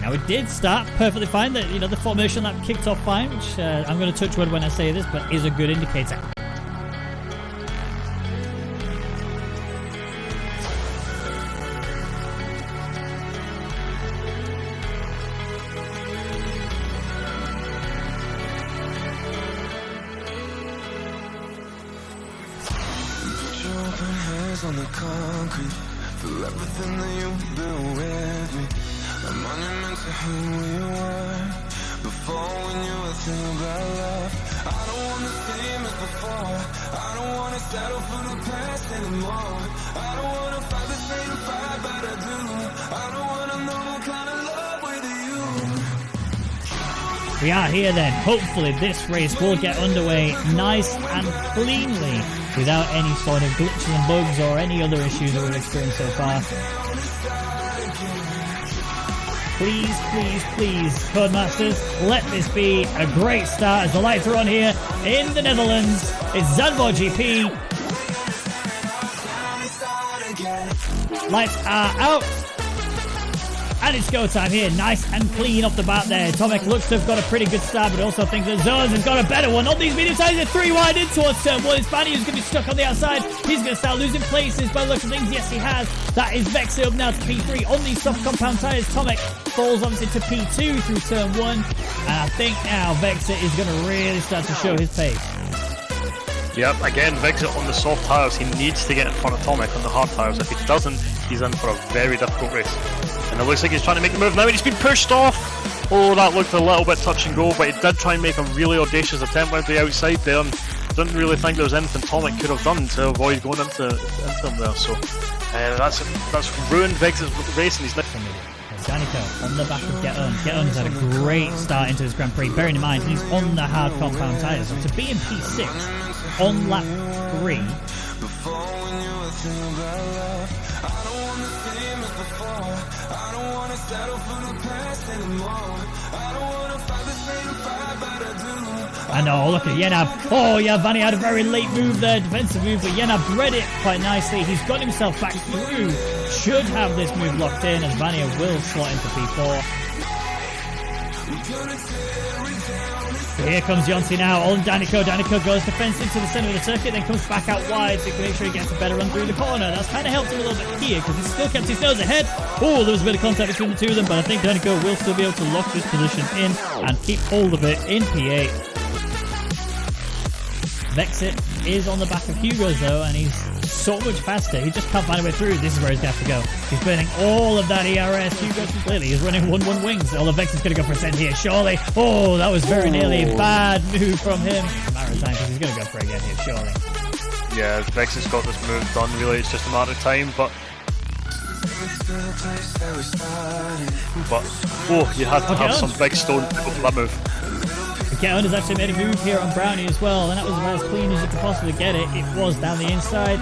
Now, it did start perfectly fine. That, the formation that kicked off fine, which I'm going to touch wood when I say this, but is a good indicator. On the concrete, feel everything that you've built with me. A monument to who you were before we knew a thing about love. I don't want the same as before. I don't want to settle for the past anymore. I don't want to fight the same fight, but I do. I don't want to know what kind of love with you. We are here then. Hopefully this race will get underway nice and cleanly without any sort of glitches and bugs or any other issues that we've experienced so far. Please, please, please, Codemasters, let this be a great start as the lights are on here in the Netherlands. It's Zandvoort GP. Lights are out. And it's go time here. Nice and clean off the bat there. Tomek looks to have got a pretty good start, but also thinks that Zones has got a better one. On these medium sizes, 3 wide in towards turn 1. Spani who's going to be stuck on the outside. He's going to start losing places by the look of things. Yes, he has. That is Vexit up now to P3 on these soft compound tyres. Tomek falls obviously to P2 through turn 1. And I think now Vexit is going to really start to show his pace. Yep, again, Vexit on the soft tyres. He needs to get in front of Tomek on the hard tyres. If he doesn't, he's in for a very difficult race. And it looks like he's trying to make the move now, and he's been pushed off. Oh, that looked a little bit touch and go, but he did try and make a really audacious attempt out the outside there. And didn't really think there was anything Tomek could have done to avoid going into him there. So that's ruined Vexit's race, and he's not. Danica on the back of Get On. Get On has had a great start into this Grand Prix. Bearing in mind, he's on the hard compound tyres. So to be in P6 on lap 3. I know, look at Yenab. Oh, yeah, Vanny had a very late move there, defensive move, but Yenab read it quite nicely. He's got himself back through. Should have this move locked in, as Vanny will slot into P4. Here comes Yonti now on Danico. Danico goes defense into the centre of the circuit, then comes back out wide so he can make sure he gets a better run through the corner. That's kind of helped him a little bit here because he still kept his nose ahead. Oh, there was a bit of contact between the two of them, but I think Danico will still be able to lock this position in and keep hold of it in P8. Vexit is on the back of Hugo's though, and he's so much faster. He just can't find a way through. This is where he's got to go. He's burning all of that ERS. Hugo completely. He's running 1-1 wings. Although Vexit's going to go for a send here, surely. Oh, that was very nearly a bad move from him. It's a matter of time because he's going to go for it again here, surely. Yeah, Vexit's got this move done. Really, it's just a matter of time. But oh, you had to have some big stone to go for that move. Get On has actually made a move here on Brownie as well, and that was about as clean as you could possibly get it. It was down the inside.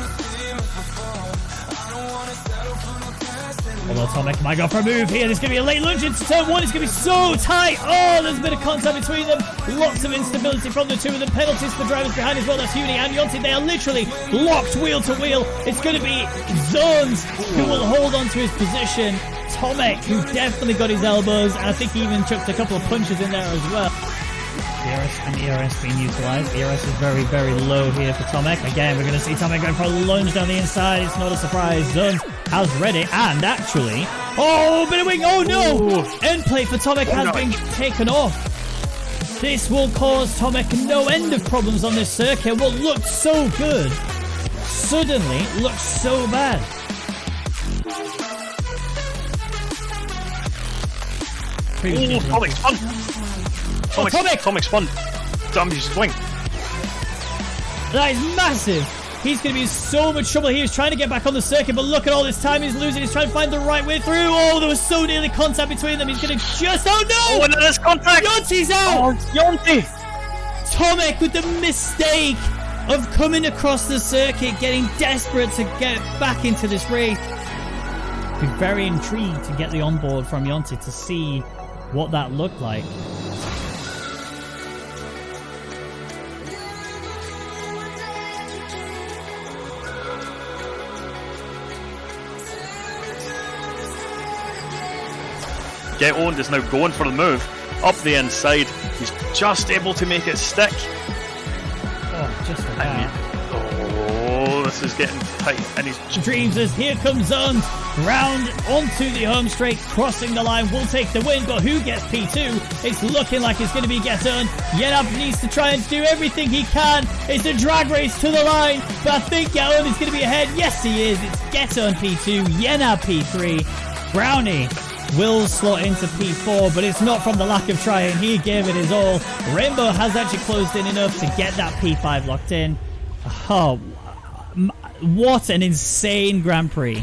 Although Tomek might go for a move here. There's going to be a late lunge into turn 1. It's going to be so tight. Oh, there's a bit of contact between them. Lots of instability from the two of them. Penalties for the drivers behind as well. That's Huni and Yonti. They are literally locked wheel to wheel. It's going to be Zones who will hold on to his position. Tomek, who definitely got his elbows, and I think he even chucked a couple of punches in there as well. ERS and ERS being utilised. ERS is very, very low here for Tomek. Again, we're going to see Tomek going for a lunge down the inside. It's not a surprise. Zones has read it, and actually... Oh, bit of wing! Oh, no! End play for Tomek has been taken off. This will cause Tomek no end of problems on this circuit. What looked so good suddenly looks so bad. Tomek's fun! Tomek's fun! Damn, he's wing! That is massive! He's going to be in so much trouble here. He's trying to get back on the circuit, but look at all this time he's losing. He's trying to find the right way through. Oh, there was so nearly contact between them. He's going to just... Oh, no! Oh, and there's contact! Yonti's out! Oh, Yonti! Tomek with the mistake of coming across the circuit, getting desperate to get back into this race. Be very intrigued to get the onboard from Yonti to see what that looked like. Get Owned is now going for the move up the inside. He's just able to make it stick. Oh, just about. Oh, this is getting tight. And he's Dreams as here comes Zund round onto the home straight, crossing the line, will take the win, but who gets P2? It's looking like it's going to be Geton. Yenab needs to try and do everything he can. It's a drag race to the line, but I think Geton is going to be ahead. Yes, he is. It's Geton P2, Yenab P3. Brownie will slot into P4, but it's not from the lack of trying. He gave it his all. Rainbow has actually closed in enough to get that P5 locked in. Oh, what an insane Grand Prix.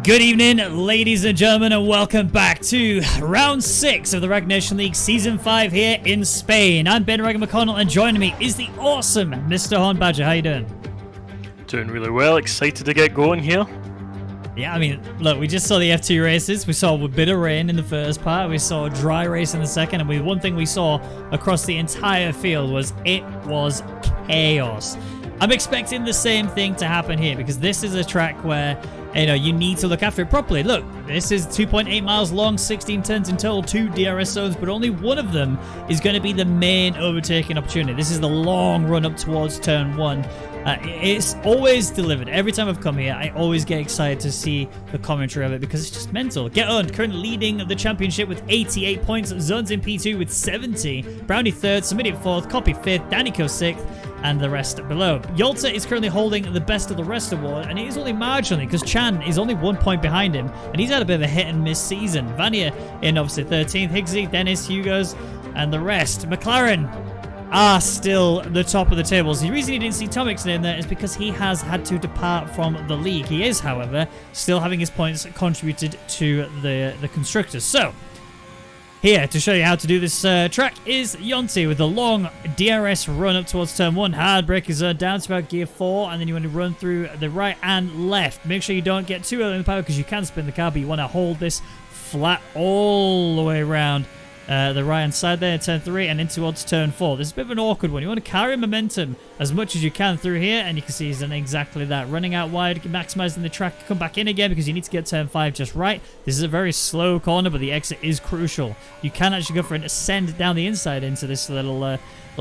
Good evening, ladies and gentlemen, and welcome back to round 6 of the Rwagnation League Season 5 here in Spain. I'm Ben Rwagy McConnell, and joining me is the awesome Mr. Horn Badger. How you doing? doing really well. Excited to get going here. Yeah, I mean, look, we just saw the F2 races. We saw a bit of rain in the first part. We saw a dry race in the second. And one thing we saw across the entire field was it was chaos. I'm expecting the same thing to happen here because this is a track where, you know, you need to look after it properly. Look, this is 2.8 miles long, 16 turns in total, 2 DRS zones, but only one of them is going to be the main overtaking opportunity. This is the long run up towards turn 1. It's always delivered. Every time I've come here, I always get excited to see the commentary of it because it's just mental. Get On, currently leading the championship with 88 points. Zones in P2 with 70. Brownie 3rd, Submitted 4th, Copy 5th, Danico 6th, and the rest below. Yolta is currently holding the Best of the Rest award, and it is only marginally because Chan is only 1 point behind him, and he's had a bit of a hit and miss season. Vanya in obviously 13th, Higgsy, Dennis, Hugos, and the rest. McLaren are still the top of the tables. The reason you didn't see Tomic's name there is because he has had to depart from the league. He is, however, still having his points contributed to the constructors. So, here to show you how to do this track is Yonti with a long DRS run up towards turn 1. Hard brake is down to about gear 4, and then you want to run through the right and left. Make sure you don't get too early in the power because you can spin the car, but you want to hold this flat all the way around the right hand side there, turn 3, and in towards turn 4. This is a bit of an awkward one. You want to carry momentum as much as you can through here, and you can see he's done exactly that. Running out wide, maximizing the track, come back in again because you need to get turn 5 just right. This is a very slow corner, but the exit is crucial. You can actually go for an ascend down the inside into this little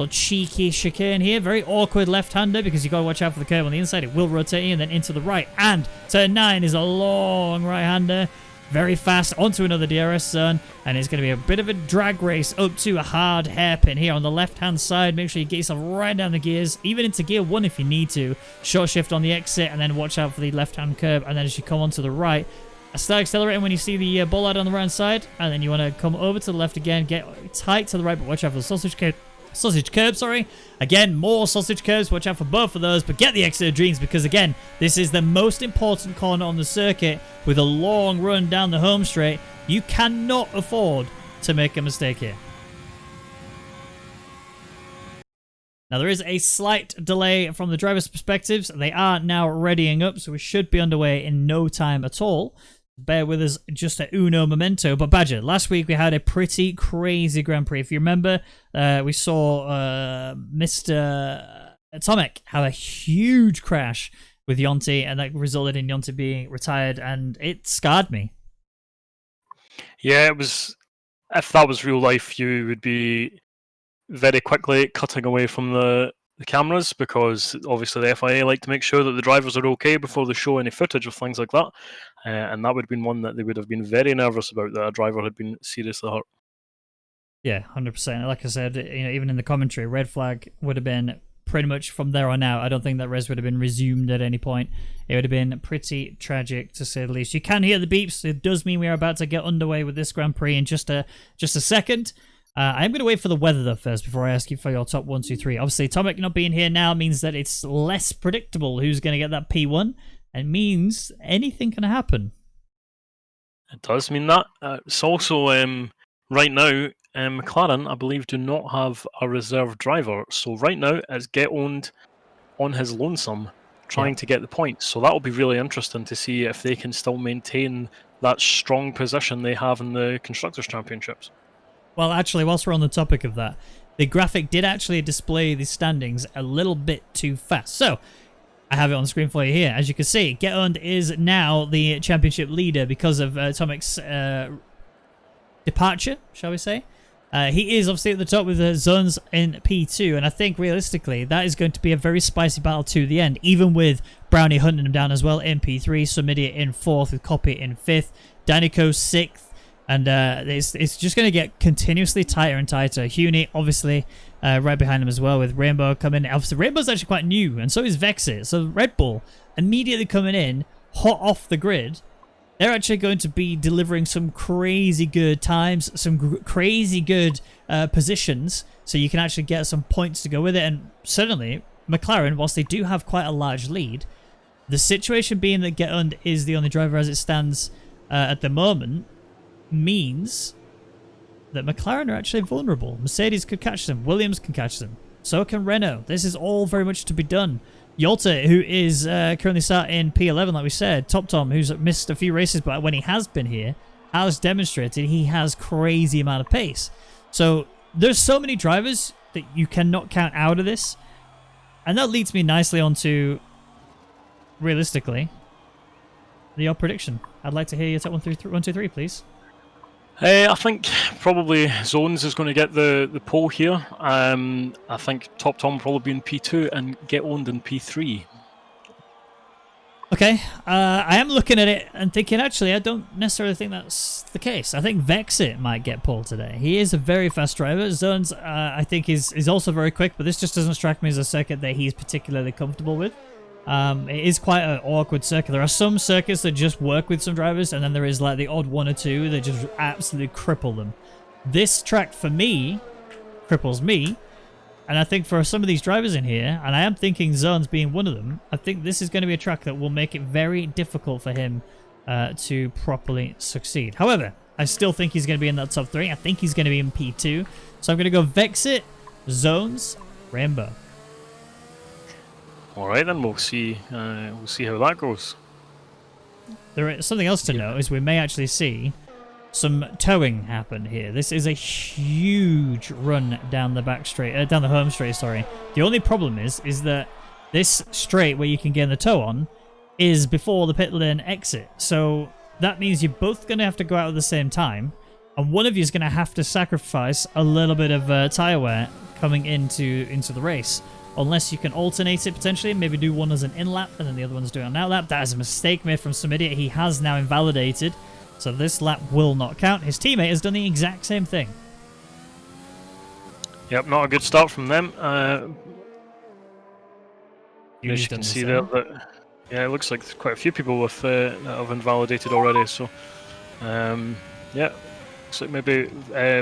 cheeky chicane here. Very awkward left-hander because you got to watch out for the curve on the inside. It will rotate you and then into the right. And turn 9 is a long right-hander. Very fast onto another DRS zone, and it's going to be a bit of a drag race up to a hard hairpin here on the left-hand side. Make sure you get yourself right down the gears, even into gear 1 if you need to. Short shift on the exit, and then watch out for the left-hand curb, and then as you come onto the right, start accelerating when you see the bollard on the right side, and then you want to come over to the left again, get tight to the right, but watch out for the sausage curb, sorry. Again, more sausage curbs. Watch out for both of those, but get the exit of dreams because, again, this is the most important corner on the circuit with a long run down the home straight. You cannot afford to make a mistake here. Now, there is a slight delay from the driver's perspectives. They are now readying up, so we should be underway in no time at all. Bear with us just a uno momento. But Badger, last week we had a pretty crazy Grand Prix. If you remember, we saw Mr. Atomic have a huge crash with Yonti, and that resulted in Yonti being retired, and it scarred me. Yeah, it was. If that was real life, you would be very quickly cutting away from the the cameras, because obviously the FIA like to make sure that the drivers are okay before they show any footage of things like that. And that would have been one that they would have been very nervous about, that a driver had been seriously hurt. Yeah, 100%. Like I said, even in the commentary, red flag would have been pretty much from there on out. I don't think that race would have been resumed at any point. It would have been pretty tragic, to say the least. You can hear the beeps. It does mean we are about to get underway with this Grand Prix in just a second. I'm going to wait for the weather, though, first, before I ask you for your top 1, 2, 3. Obviously, Tomek not being here now means that it's less predictable who's going to get that P1. And means anything can happen. It does mean that. It's also, right now, McLaren, I believe, do not have a reserve driver. So right now, it's Get Owned on his lonesome, trying to get the points. So that'll be really interesting to see if they can still maintain that strong position they have in the Constructors' Championships. Well, actually, whilst we're on the topic of that, the graphic did actually display the standings a little bit too fast. So, I have it on the screen for you here. As you can see, Get Owned is now the championship leader because of Tomek's departure, shall we say. He is obviously at the top with the Zones in P2, and I think realistically that is going to be a very spicy battle to the end, even with Brownie hunting him down as well in P3, Sumidia in 4th, with Copy in 5th, Danico 6th, and it's just going to get continuously tighter and tighter. Huni, obviously, right behind him as well, with Rainbow coming in. Obviously, Rainbow's actually quite new, and so is Vexit. So Red Bull, immediately coming in, hot off the grid, they're actually going to be delivering some crazy good times, some crazy good positions, so you can actually get some points to go with it. And certainly, McLaren, whilst they do have quite a large lead, the situation being that Get Owned is the only driver as it stands at the moment, means that McLaren are actually vulnerable. Mercedes could catch them. Williams can catch them. So can Renault. This is all very much to be done. Yolta, who is currently sat in P11, like we said. Top Tom, who's missed a few races, but when he has been here, has demonstrated he has crazy amount of pace. So there's so many drivers that you cannot count out of this. And that leads me nicely onto, realistically, your prediction. I'd like to hear your top 1, 2, 3, please. I think probably Zones is going to get the pole here. I think Top Tom will probably be in P2 and Get Owned in P3. Okay, I am looking at it and thinking, actually, I don't necessarily think that's the case. I think Vexit might get pole today. He is a very fast driver. Zones, I think, is also very quick, but this just doesn't strike me as a circuit that he's particularly comfortable with. It is quite an awkward circuit. There are some circuits that just work with some drivers, and then there is like the odd 1 or 2 that just absolutely cripple them. This track, for me, cripples me, and I think for some of these drivers in here, and I am thinking Zones being one of them, I think this is going to be a track that will make it very difficult for him to properly succeed. However, I still think he's going to be in that top 3. I think he's going to be in P2. So I'm going to go Vexit, Zones, Rainbow. All right, then we'll see how that goes. There is something else to note is we may actually see some towing happen here. This is a huge run down the back straight, down the home straight. Sorry. The only problem is that this straight where you can get the tow on is before the pit lane exit. So that means you're both going to have to go out at the same time, and one of you is going to have to sacrifice a little bit of tire wear coming into the race. Unless you can alternate it potentially, maybe do one as an in-lap and then the other one's doing an out-lap. That is a mistake made from Sumidia. He has now invalidated, so this lap will not count. His teammate has done the exact same thing. Yep, not a good start from them. As you can see there, yeah, it looks like there's quite a few people with that have invalidated already. So, yeah, looks like maybe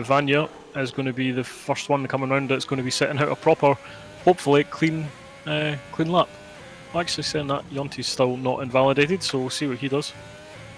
Vanya is going to be the first one coming around that's going to be setting out a proper, hopefully clean lap. Actually saying that, Yonti's still not invalidated, so we'll see what he does.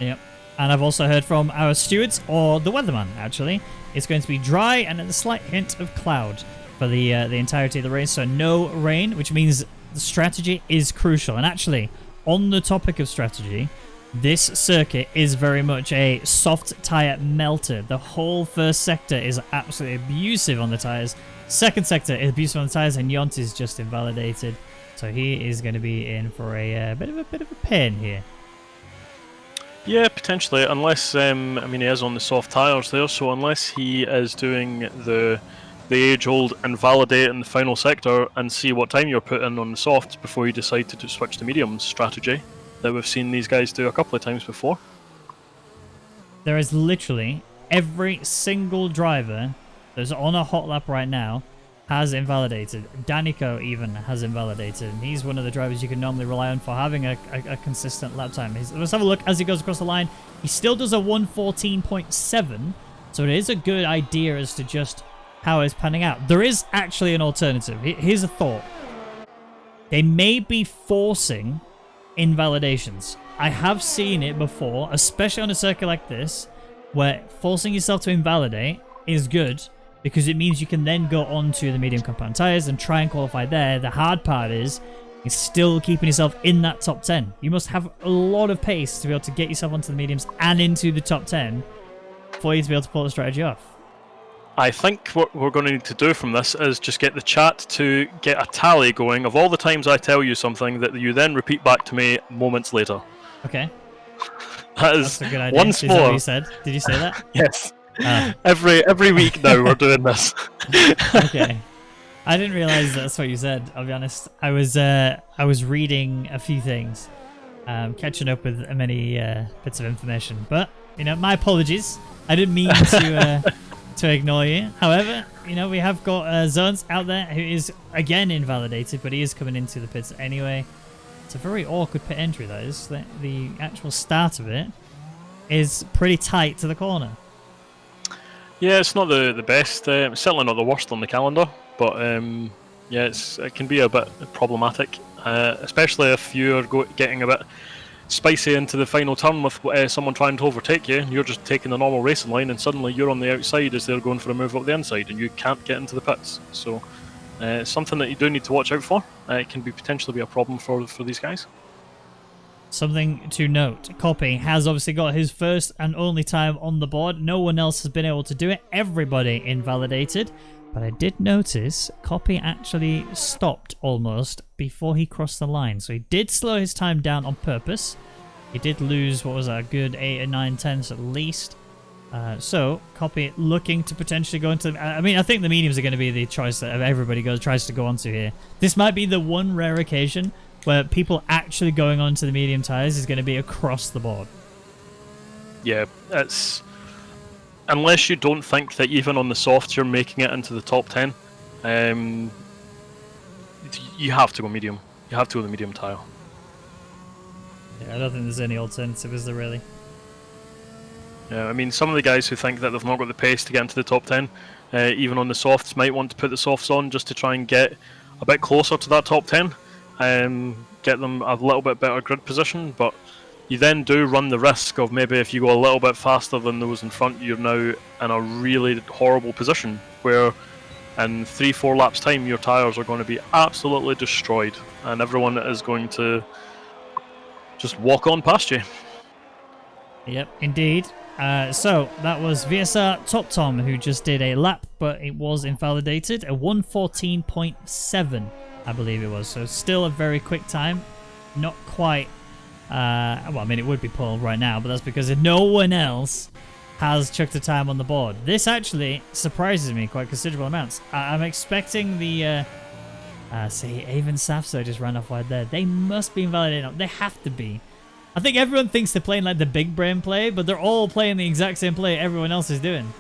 Yep. And I've also heard from our stewards, or the weatherman actually, it's going to be dry and a slight hint of cloud for the entirety of the race, so no rain, which means the strategy is crucial. And actually, on the topic of strategy, this circuit is very much a soft tyre melter. The whole first sector is absolutely abusive on the tyres. Second sector is abusive on the tyres, and Yont is just invalidated. So he is going to be in for a bit of a pain here. Yeah, potentially, unless I mean he is on the soft tyres there. So unless he is doing the the age-old invalidate in the final sector and see what time you're put in on the softs before you decide to switch to mediums strategy that we've seen these guys do a couple of times before. There is literally every single driver that's on a hot lap right now has invalidated. Danico even has invalidated. And he's one of the drivers you can normally rely on for having a consistent lap time. Let's have a look as he goes across the line. He still does a 1:14.7, so it is a good idea as to just how it's panning out. There is actually an alternative. Here's a thought. They may be forcing invalidations. I have seen it before, especially on a circuit like this, where forcing yourself to invalidate is good because it means you can then go on to the medium compound tires and try and qualify there. The hard part is still keeping yourself in that top 10. You must have a lot of pace to be able to get yourself onto the mediums and into the top 10 for you to be able to pull the strategy off. I think what we're going to need to do from this is just get the chat to get a tally going of all the times I tell you something that you then repeat back to me moments later. Okay. That's a good idea. once Is that more. what you said? Did you say that? Yes. Every week now we're doing this. Okay. I didn't realize that's what you said, I'll be honest. I was reading a few things, catching up with many bits of information. But, you know, my apologies. I didn't mean to ignore you. However, you know, we have got Zones out there who is again invalidated, but he is coming into the pits anyway. It's a very awkward pit entry, that is. The actual start of it is pretty tight to the corner. Yeah, it's not the best. Certainly not the worst on the calendar, but yeah, it can be a bit problematic, especially if you're getting a bit spicy into the final turn with someone trying to overtake you. You're just taking the normal racing line, and suddenly you're on the outside as they're going for a move up the inside, and you can't get into the pits. So it's something that you do need to watch out for. It can potentially be a problem for these guys. Something to note, Copy has obviously got his first and only time on the board. No one else has been able to do it. Everybody invalidated. But I did notice Copy actually stopped almost before he crossed the line. So he did slow his time down on purpose. He did lose, what was that, a good 8 or 9 tenths at least. So Copy looking to potentially go into... I mean, I think the mediums are going to be the choice that everybody tries to go onto here. This might be the one rare occasion where people actually going onto the medium tires is going to be across the board. Yeah, it's... Unless you don't think that even on the softs you're making it into the top 10, you have to go medium. You have to go the medium tire. Yeah, I don't think there's any alternative, is there really? Yeah, I mean, some of the guys who think that they've not got the pace to get into the top 10, even on the softs, might want to put the softs on just to try and get a bit closer to that top 10. Get them a little bit better grid position, but you then do run the risk of maybe if you go a little bit faster than those in front, you're now in a really horrible position where in 3-4 laps time your tyres are going to be absolutely destroyed and everyone is going to just walk on past you. Yep, indeed. So that was VSR Top Tom who just did a lap, but it was invalidated. A 1:14.7, I believe it was. So still a very quick time. Not quite. Well, I mean, it would be Paul right now, but that's because no one else has chucked a time on the board. This actually surprises me quite considerable amounts. I'm expecting the... see, Avon Safso just ran off wide there. They must be invalidated. They have to be. I think everyone thinks they're playing like the big brain play, but they're all playing the exact same play everyone else is doing.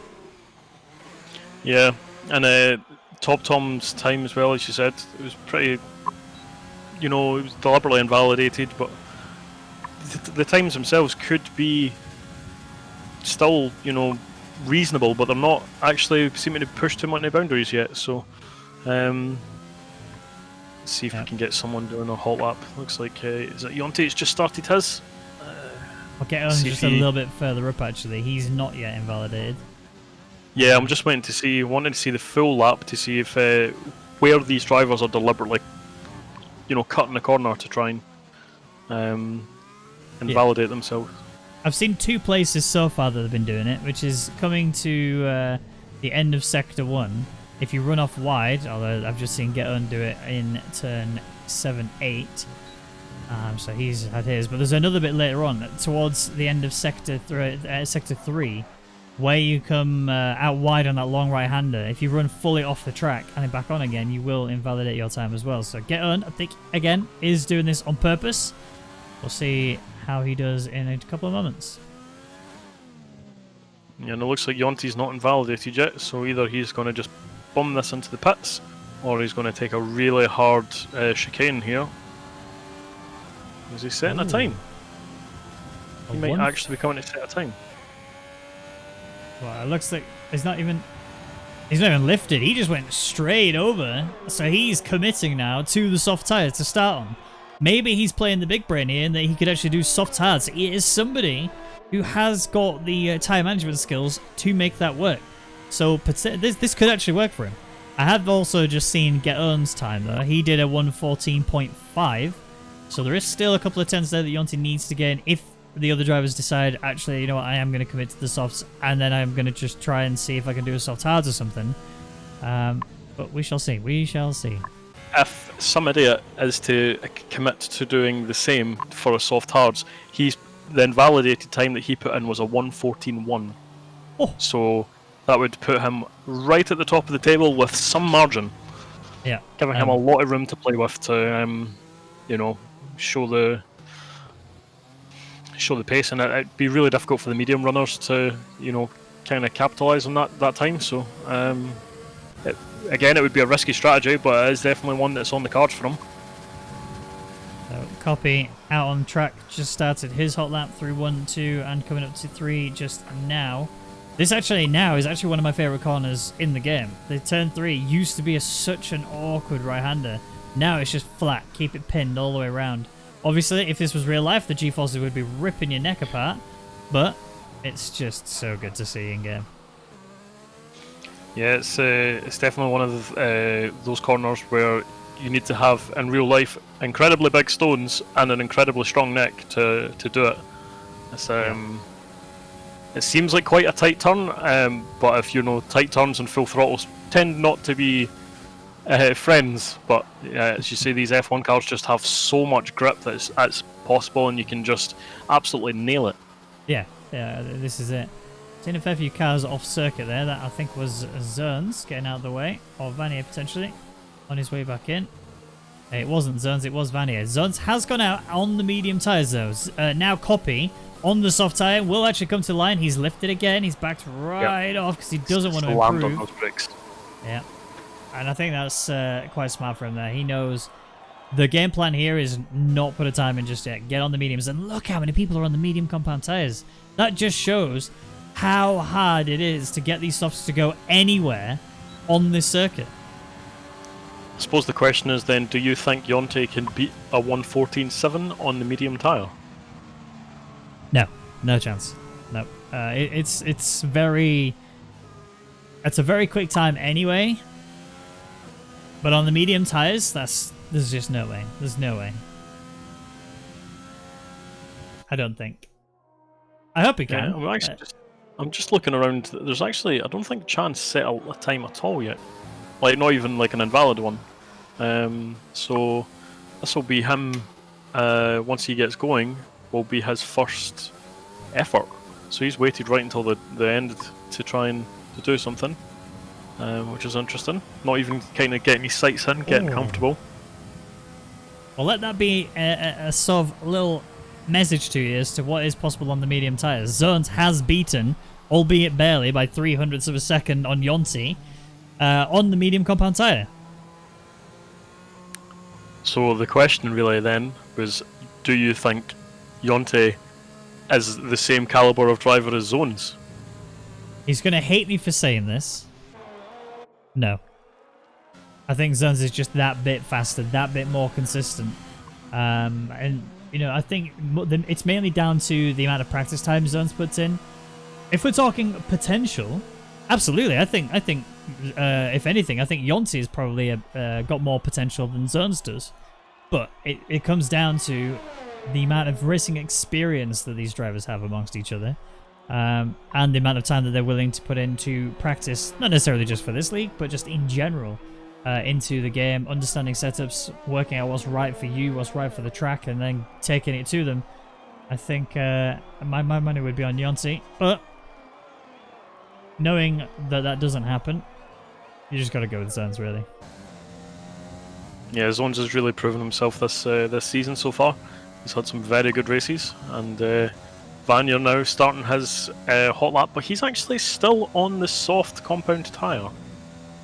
Yeah, and Top Tom's time as well, as you said, it was pretty, you know, it was deliberately invalidated, but the times themselves could be still, you know, reasonable, but they're not actually seeming to push too many boundaries yet, so let's see if we can get someone doing a hot lap. Looks like, is it Yonti? It's just started his. Okay, on just a little bit further up actually. He's not yet invalidated. Yeah, I'm just waiting to see, wanting to see the full lap to see if where these drivers are deliberately, you know, cutting the corner to try and invalidate themselves. I've seen 2 places so far that have been doing it, which is coming to the end of Sector 1. If you run off wide, although I've just seen Geton do it in turn 7-8. So he's had his, but there's another bit later on towards the end of Sector 3 where you come out wide on that long right-hander, if you run fully off the track and then back on again, you will invalidate your time as well. So Get On, I think, again, is doing this on purpose. We'll see how he does in a couple of moments. Yeah, and it looks like Yonti's not invalidated yet, so either he's going to just bomb this into the pits, or he's going to take a really hard chicane here. Is he setting a time? He might actually be coming to set a time. Well, it looks like he's not even lifted. He just went straight over. So he's committing now to the soft tire to start on. Maybe he's playing the big brain here and that he could actually do soft tires. He is somebody who has got the tire management skills to make that work. So this could actually work for him. I have also just seen Get On's time though. He did a 1:14.5. So there is still a couple of tenths there that Yonti needs to gain if the other drivers decide, actually, you know what, I am going to commit to the softs, and then I'm going to just try and see if I can do a soft hards or something. But we shall see. We shall see. If some idiot is to commit to doing the same for a soft hards, the invalidated time that he put in was a 1:14.1. Oh. So that would put him right at the top of the table with some margin. Yeah. Giving him a lot of room to play with to, you know, show the pace, and it'd be really difficult for the medium runners to, you know, kind of capitalise on that time. So again, it would be a risky strategy, but it is definitely one that's on the cards for him. So Copy out on track, just started his hot lap through 1, 2, and coming up to 3 just now. This now is actually one of my favourite corners in the game. The turn 3 used to be such an awkward right-hander. Now it's just flat, keep it pinned all the way around. Obviously, if this was real life, the G-forces would be ripping your neck apart, but it's just so good to see in game. Yeah, it's definitely one of those corners where you need to have, in real life, incredibly big stones and an incredibly strong neck to do it. It's, it seems like quite a tight turn, but if you know, tight turns and full throttles tend not to be friends, but as you say, these F1 cars just have so much grip that it's possible, and you can just absolutely nail it. Yeah, this is it. Seen a fair few cars off circuit there. That I think was Zerns getting out of the way, or Vanier potentially on his way back in. It wasn't Zerns, it was Vanier. Zerns has gone out on the medium tyres though. Now Copy on the soft tyre will actually come to the line. He's lifted again. He's backed right off because he doesn't want to improve. On those brakes. Yeah. And I think that's quite smart for him there. He knows the game plan here is not put a time in just yet. Get on the mediums. And look how many people are on the medium compound tyres. That just shows how hard it is to get these softs to go anywhere on this circuit. I suppose the question is then, do you think Yonti can beat a 1:14.7 on the medium tyre? No. No chance. No. It's a very quick time anyway. But on the medium tyres, there's just no way. There's no way. I don't think. I hope he can. Yeah, I'm just looking around. There's actually, I don't think Chance set a time at all yet. Like, not even like an invalid one. So this will be him, once he gets going, will be his first effort. So he's waited right until the end to try and to do something. Which is interesting. Not even kind of getting his sights in, getting comfortable. Well, let that be a sort of little message to you as to what is possible on the medium tyres. Zones has beaten, albeit barely, by 0.03 of a second on Yonti on the medium compound tyre. So the question really then was, do you think Yonti is the same caliber of driver as Zones? He's going to hate me for saying this. No. I think Zones is just that bit faster, that bit more consistent. And, you know, I think it's mainly down to the amount of practice time Zones puts in. If we're talking potential, absolutely. I think if anything, I think Yonti has probably got more potential than Zones does. But it comes down to the amount of racing experience that these drivers have amongst each other. And the amount of time that they're willing to put into practice, not necessarily just for this league, but just in general, into the game, understanding setups, working out what's right for you, what's right for the track, and then taking it to them. I think my money would be on Yonti, but knowing that that doesn't happen, you just got to go with Zones, really. Yeah, Zones has really proven himself this season so far. He's had some very good races, and Vanya now starting his hot lap, but he's actually still on the soft compound tyre.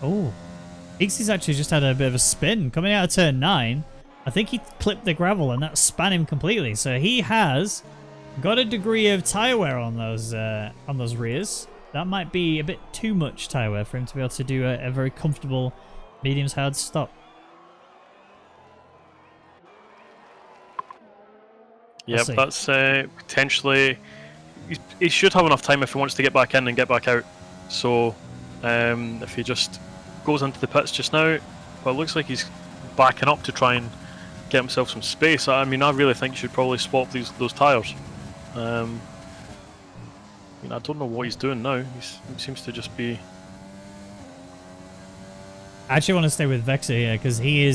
Oh, Ixie's actually just had a bit of a spin coming out of turn 9. I think he clipped the gravel and that span him completely. So he has got a degree of tyre wear on those rears. That might be a bit too much tyre wear for him to be able to do a very comfortable mediums hard stop. Yep, that's potentially... He should have enough time if he wants to get back in and get back out. So if he just goes into the pits just now, well, it looks like he's backing up to try and get himself some space. I mean, I really think you should probably swap those tyres. I mean, I don't know what he's doing now. He seems to just be... I actually want to stay with Vexer here because he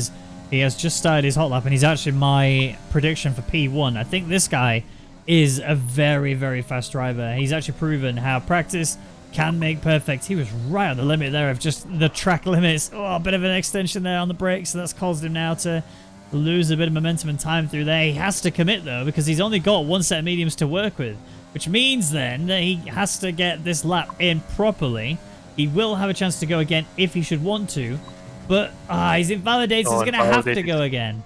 has just started his hot lap and he's actually my prediction for P1. I think this guy is a very, very fast driver. He's actually proven how practice can make perfect. He was right on the limit there of just the track limits. Oh, a bit of an extension there on the brakes, so that's caused him now to lose a bit of momentum and time through there. He has to commit though because he's only got one set of mediums to work with, which means then that he has to get this lap in properly. He will have a chance to go again if he should want to, but he's invalidated, so he's going to have to go again.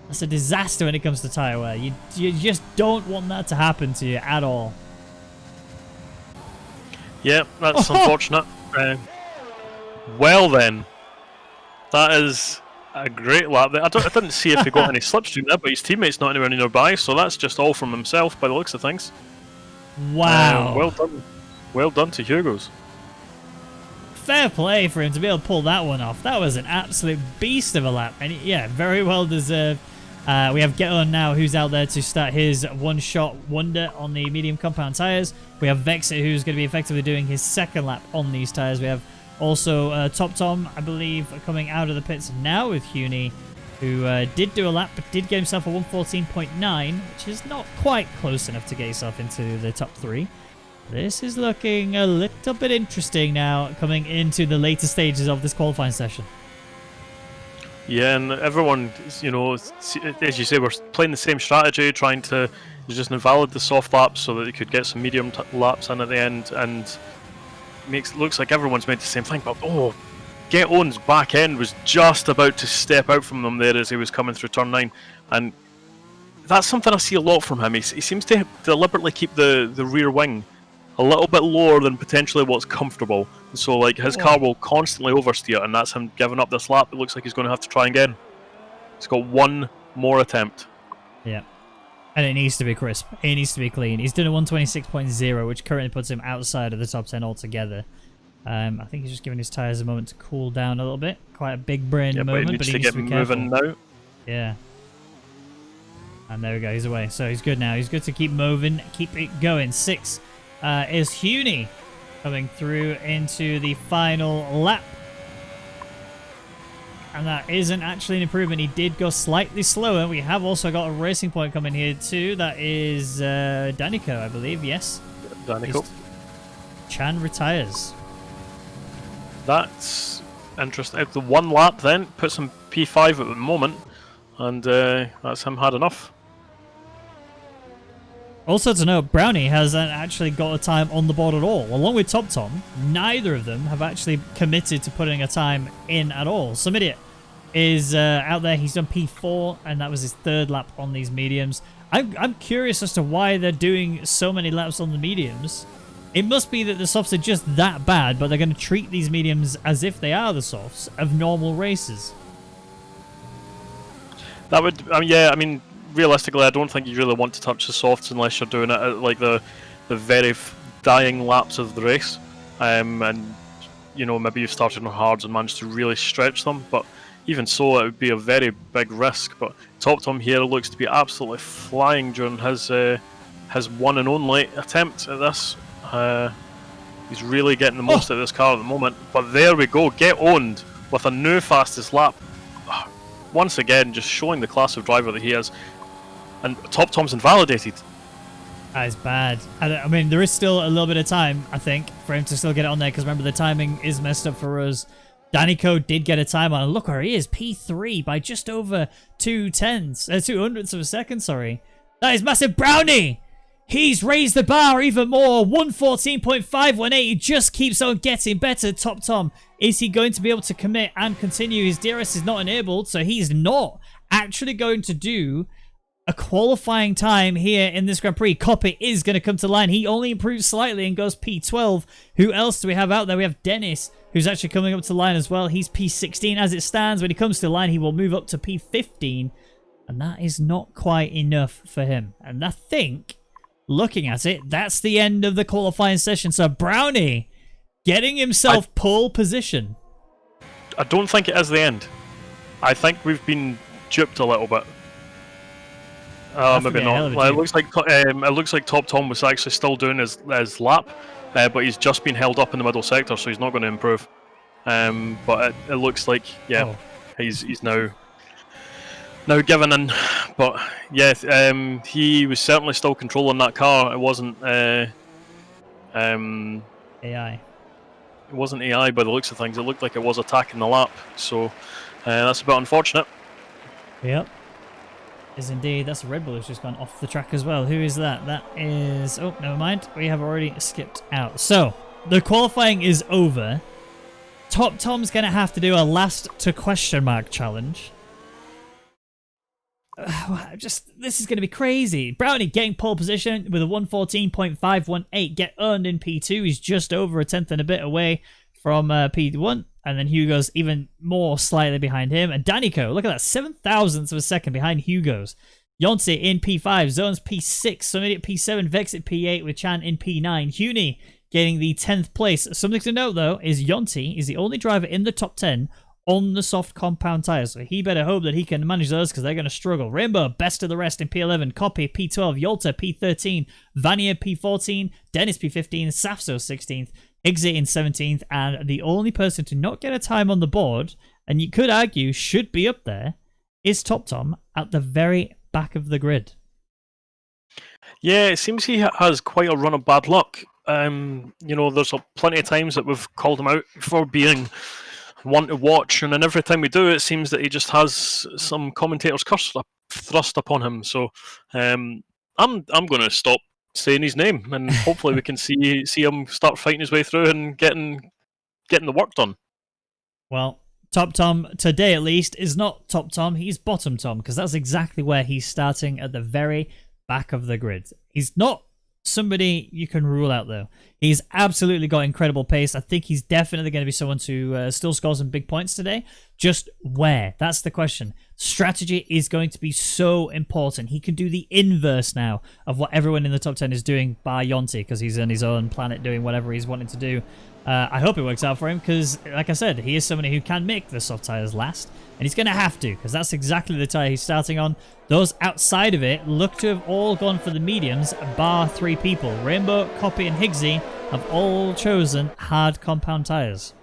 That's a disaster when it comes to tyre wear. You just don't want that to happen to you at all. Yeah, that's unfortunate. Well then, that is a great lap. I didn't see if he got any slipstream there, but his teammate's not anywhere nearby, so that's just all from himself by the looks of things. Wow. Well done. Well done to Hugo's. Fair play for him to be able to pull that one off. That was an absolute beast of a lap. And yeah, very well deserved. We have Get On now, who's out there to start his one-shot wonder on the medium compound tyres. We have Vexit, who's going to be effectively doing his second lap on these tyres. We have also Top Tom, I believe, coming out of the pits now with Huni, who did do a lap, but did get himself a 114.9, which is not quite close enough to get himself into the top 3. This is looking a little bit interesting now, coming into the later stages of this qualifying session. Yeah, and everyone, you know, as you say, we're playing the same strategy, trying to just invalidate the soft laps so that they could get some medium laps in at the end, and looks like everyone's made the same thing. But Get On's back end was just about to step out from them there as he was coming through turn 9, and that's something I see a lot from him. He seems to deliberately keep the rear wing a little bit lower than potentially what's comfortable. So like his car will constantly oversteer, and that's him giving up this lap. It looks like he's going to have to try again. He's got one more attempt. Yeah. And it needs to be crisp. It needs to be clean. He's done a 126.0, which currently puts him outside of the top 10 altogether. I think he's just giving his tyres a moment to cool down a little bit. Quite a big brain moment, but he needs to be careful. Moving now. Yeah. And there we go. He's away. So he's good now. He's good to keep moving. Keep it going. 6 is Huni coming through into the final lap. And that isn't actually an improvement. He did go slightly slower. We have also got a racing point coming here too. That is Danico, I believe. Yes. Danico. Chan retires. That's interesting. The one lap then puts him P5 at the moment, and that's him had enough. Also to note, Brownie hasn't actually got a time on the board at all. Along with Top Tom, neither of them have actually committed to putting a time in at all. Sumidiot is out there. He's done P4, and that was his 3rd lap on these mediums. I'm curious as to why they're doing so many laps on the mediums. It must be that the softs are just that bad, but they're going to treat these mediums as if they are the softs of normal races. That would, yeah, I mean, realistically, I don't think you really want to touch the softs unless you're doing it at like the very dying laps of the race, and you know, maybe you've started on hards and managed to really stretch them. But even so, it would be a very big risk. But Top Tom here looks to be absolutely flying during his one and only attempt at this. He's really getting the most out of this car at the moment. But there we go, Get Owned with a new fastest lap. Once again, just showing the class of driver that he is. And Top Tom's invalidated. That is bad. I mean, there is still a little bit of time, I think, for him to still get it on there, because remember, the timing is messed up for us. Danico did get a time on, and look where he is, P3 by just over 2 hundredths of a second, sorry. That is massive. Brownie! He's raised the bar even more. 114.518. He just keeps on getting better. Top Tom, is he going to be able to commit and continue? His DRS is not enabled, so he's not actually going to do a qualifying time here in this Grand Prix. Copy is going to come to line. He only improves slightly and goes P12. Who else do we have out there? We have Dennis, who's actually coming up to line as well. He's P16 as it stands. When he comes to line, he will move up to P15. And that is not quite enough for him. And I think, looking at it, that's the end of the qualifying session. So Brownie getting himself pole position. I don't think it is the end. I think we've been duped a little bit. Maybe not. Well, it looks like Top Tom was actually still doing his lap, but he's just been held up in the middle sector, so he's not going to improve. But it looks like he's now given in. But yeah, he was certainly still controlling that car. It wasn't AI. It wasn't AI by the looks of things. It looked like it was attacking the lap. So that's a bit unfortunate. Yep. Is indeed. That's a Red Bull who's just gone off the track as well. Who is that? That is... Oh, never mind. We have already skipped out. So, the qualifying is over. Top Tom's going to have to do a last to question mark challenge. This is going to be crazy. Brownie getting pole position with a 114.518. Get earned in P2. He's just over a tenth and a bit away from P1. And then Hugo's even more slightly behind him. And Danico, look at that, 7 thousandths of a second behind Hugo's. Yonti in P5, Zones P6, Summit at P7, Vex at P8 with Chan in P9. Huni getting the 10th place. Something to note, though, is Yonti is the only driver in the top 10 on the soft compound tyres. So he better hope that he can manage those because they're going to struggle. Rainbow, best of the rest in P11. Copy, P12. Yolta, P13. Vania, P14. Dennis, P15. Safso, 16th. Higgsy in 17th, and the only person to not get a time on the board, and you could argue should be up there, is Top Tom at the very back of the grid. Yeah, it seems he has quite a run of bad luck. There's plenty of times that we've called him out for being one to watch, and then every time we do, it seems that he just has some commentator's curse thrust upon him. So I'm going to stop saying his name, and hopefully we can see him start fighting his way through and getting the work done. Well, Top Tom, today at least, is not Top Tom, he's Bottom Tom, because that's exactly where he's starting, at the very back of the grid. He's not somebody you can rule out, though. He's absolutely got incredible pace. I think he's definitely going to be someone to still score some big points today. Just where? That's the question. Strategy is going to be so important. He can do the inverse now of what everyone in the top 10 is doing bar Yonti, because he's on his own planet doing whatever he's wanting to do. I hope it works out for him because, like I said, he is somebody who can make the soft tyres last, and he's going to have to because that's exactly the tyre he's starting on. Those outside of it look to have all gone for the mediums, bar 3 people. Rainbow, Copy, and Higgsy have all chosen hard compound tyres.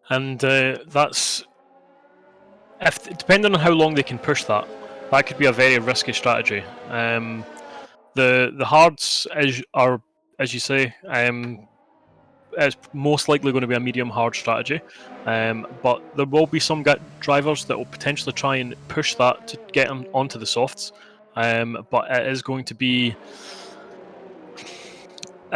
And that's... depending on how long they can push that could be a very risky strategy. The hards are, as you say, it's most likely going to be a medium-hard strategy. But there will be some drivers that will potentially try and push that to get them onto the softs. But it is going to be...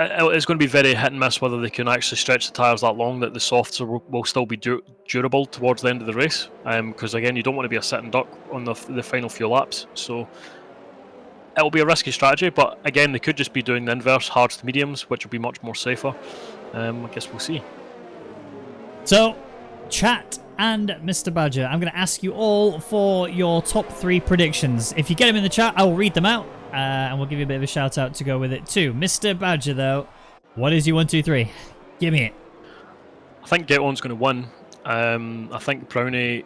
It's going to be very hit and miss whether they can actually stretch the tyres that long that the softs will still be durable towards the end of the race. Because again, you don't want to be a sitting duck on the final few laps. So it'll be a risky strategy, but again, they could just be doing the inverse, hards to mediums, which will be much more safer. I guess we'll see. So, chat and Mr. Badger, I'm going to ask you all for your top 3 predictions. If you get them in the chat, I will read them out. And we'll give you a bit of a shout out to go with it too. Mr. Badger, though, what is your 1, 2, 3? Give me it. I think Get On's going to win. I think Brownie,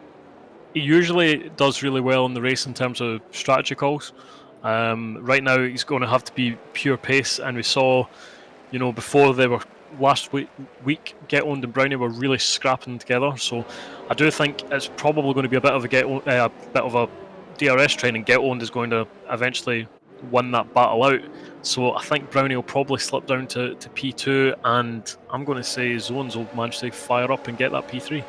he usually does really well in the race in terms of strategy calls. Right now, he's going to have to be pure pace, and we saw, before they were last week, Get On and Brownie were really scrapping together. So I do think it's probably going to be a bit of a DRS train and get owned is going to eventually win that battle out. So I think Brownie will probably slip down to P2, and I'm going to say Zones will manage to fire up and get that P3.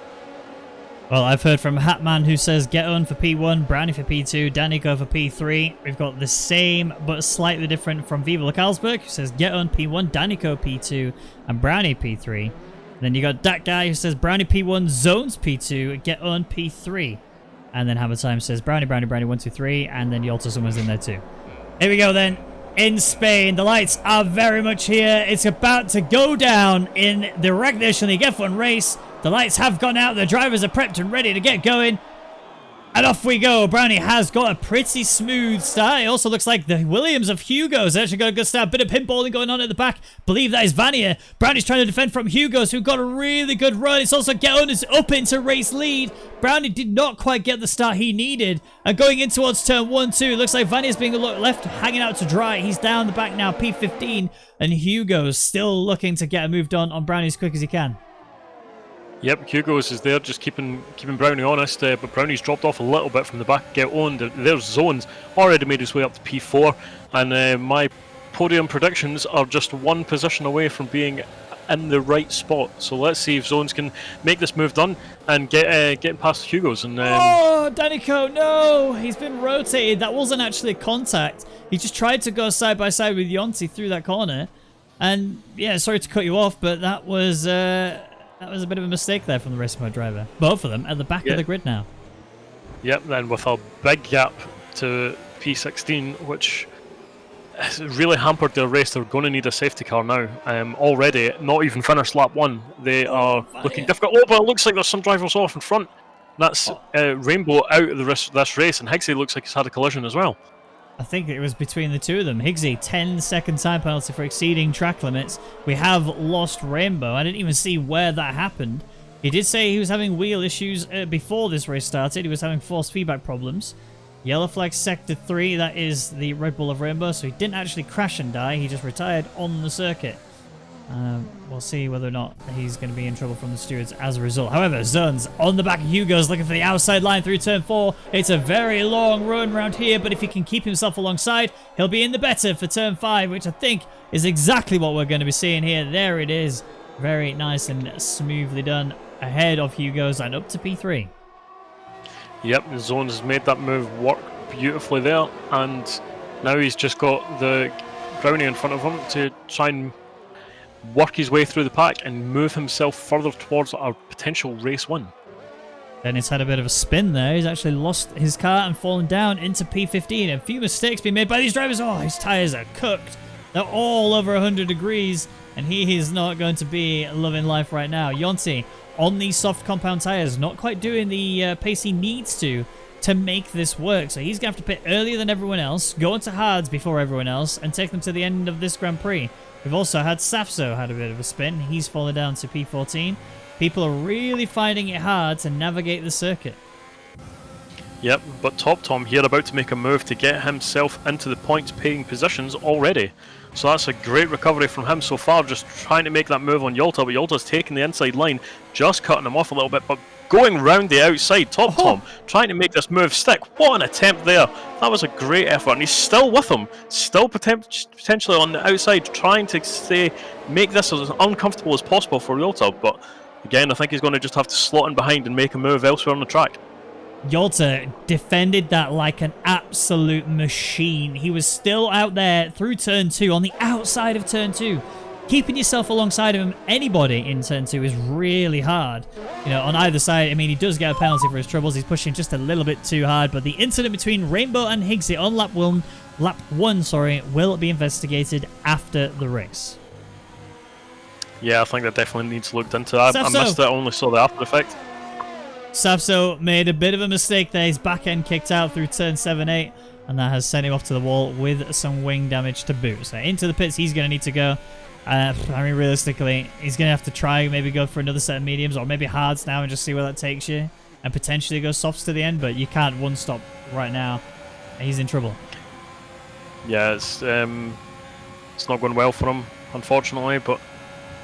Well, I've heard from Hatman who says get on for P1, Brownie for P2, Danico for P3. We've got the same but slightly different from Viva La Carlsberg who says get on P1, Danico P2, and Brownie P3. Then you got that guy who says Brownie P1, Zones P2, get on P3. And then Hammer Time says Brownie, Brownie, Brownie 1, 2, 3, and then Yalta someone's in there too. Here we go then. In Spain, the lights are very much here. It's about to go down in the Rwagnation League F1 race. The lights have gone out. The drivers are prepped and ready to get going. And off we go. Brownie has got a pretty smooth start. It also looks like the Williams of Hugo's actually got a good start. Bit of pinballing going on at the back. Believe that is Vanier. Brownie's trying to defend from Hugo's, who got a really good run. It's also Get-On is up into race lead. Brownie did not quite get the start he needed. And going in towards turn 1-2, it looks like Vanier's being left hanging out to dry. He's down the back now, P15. And Hugo's still looking to get moved on Brownie as quick as he can. Yep, Hugo's is there, just keeping Brownie honest, but Brownie's dropped off a little bit from the back. Get owned. There's Zones already made his way up to P4, and my podium predictions are just one position away from being in the right spot. So let's see if Zones can make this move done and get past Hugo's. And oh, Danico, no! He's been rotated. That wasn't actually a contact. He just tried to go side by side with Yonti through that corner. And yeah, sorry to cut you off, but that was a bit of a mistake there from the race mode driver. Both of them at the back of the grid now. Yep, then with a big gap to P16, which has really hampered their race. They're going to need a safety car now. Already, not even finished lap 1. They are looking difficult. Oh, but it looks like there's some drivers off in front. That's Rainbow out of this race, and Higgsy looks like he's had a collision as well. I think it was between the two of them. Higgsy, 10-second time penalty for exceeding track limits. We have lost Rainbow. I didn't even see where that happened. He did say he was having wheel issues before this race started. He was having force feedback problems. Yellow flag sector 3, that is the Red Bull of Rainbow, so he didn't actually crash and die. He just retired on the circuit. We'll see whether or not he's going to be in trouble from the stewards as a result. However, Zones on the back of Hugo's looking for the outside line through turn 4. It's a very long run around here, but if he can keep himself alongside, he'll be in the better for turn 5, which I think is exactly what we're going to be seeing here. There it is. Very nice and smoothly done ahead of Hugo's and up to P3. Yep, Zones has made that move work beautifully there, and now he's just got the Brownie in front of him to try and work his way through the pack and move himself further towards our potential race win. Then he's had a bit of a spin there. He's actually lost his car and fallen down into P15. A few mistakes being made by these drivers. Oh, his tyres are cooked. They're all over 100 degrees, and he is not going to be loving life right now. Yonti on these soft compound tyres, not quite doing the pace he needs to make this work. So he's going to have to pit earlier than everyone else, go into hards before everyone else, and take them to the end of this Grand Prix. We've also had Safso had a bit of a spin. He's fallen down to P14. People are really finding it hard to navigate the circuit. Yep, but Top Tom here about to make a move to get himself into the points-paying positions already. So that's a great recovery from him so far, just trying to make that move on Yalta, but Yalta's taking the inside line, just cutting him off a little bit, but going round the outside. Top Tom trying to make this move stick. What an attempt there. That was a great effort, and he's still with him, still potentially on the outside, trying to make this as uncomfortable as possible for Yalta, but again, I think he's going to just have to slot in behind and make a move elsewhere on the track. Yalta defended that like an absolute machine. He was still out there through turn 2, on the outside of turn 2. Keeping yourself alongside of him, anybody in turn 2 is really hard. You know, on either side, I mean, he does get a penalty for his troubles. He's pushing just a little bit too hard, but the incident between Rainbow and Higgsy on lap 1, will be investigated after the race. Yeah, I think that definitely needs looked into. I missed it, I only saw the after effect. Safso made a bit of a mistake there. His back end kicked out through turn 7-8, and that has sent him off to the wall with some wing damage to boot. So into the pits, he's going to need to go. I mean, realistically, he's going to have to try, maybe go for another set of mediums, or maybe hards now and just see where that takes you, and potentially go softs to the end, but you can't one-stop right now. He's in trouble. Yeah, it's not going well for him, unfortunately, but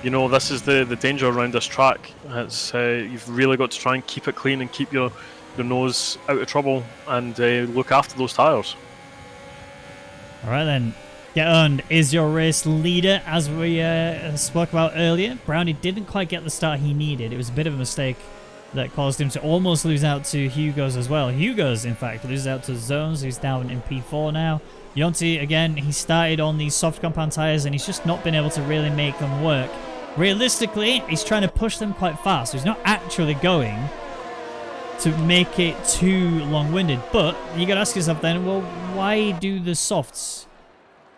you know, this is the danger around this track. It's you've really got to try and keep it clean and keep your their nose out of trouble and look after those tyres. All right then. Get Earned is your race leader, as we spoke about earlier. Brownie didn't quite get the start he needed. It was a bit of a mistake that caused him to almost lose out to Hugo's as well. Hugo's, in fact, loses out to Zones, who's down in P4 now. Yonti, again, he started on these soft compound tyres, and he's just not been able to really make them work. Realistically, he's trying to push them quite fast. He's not actually going to make it too long-winded. But you got to ask yourself then, well, why do the softs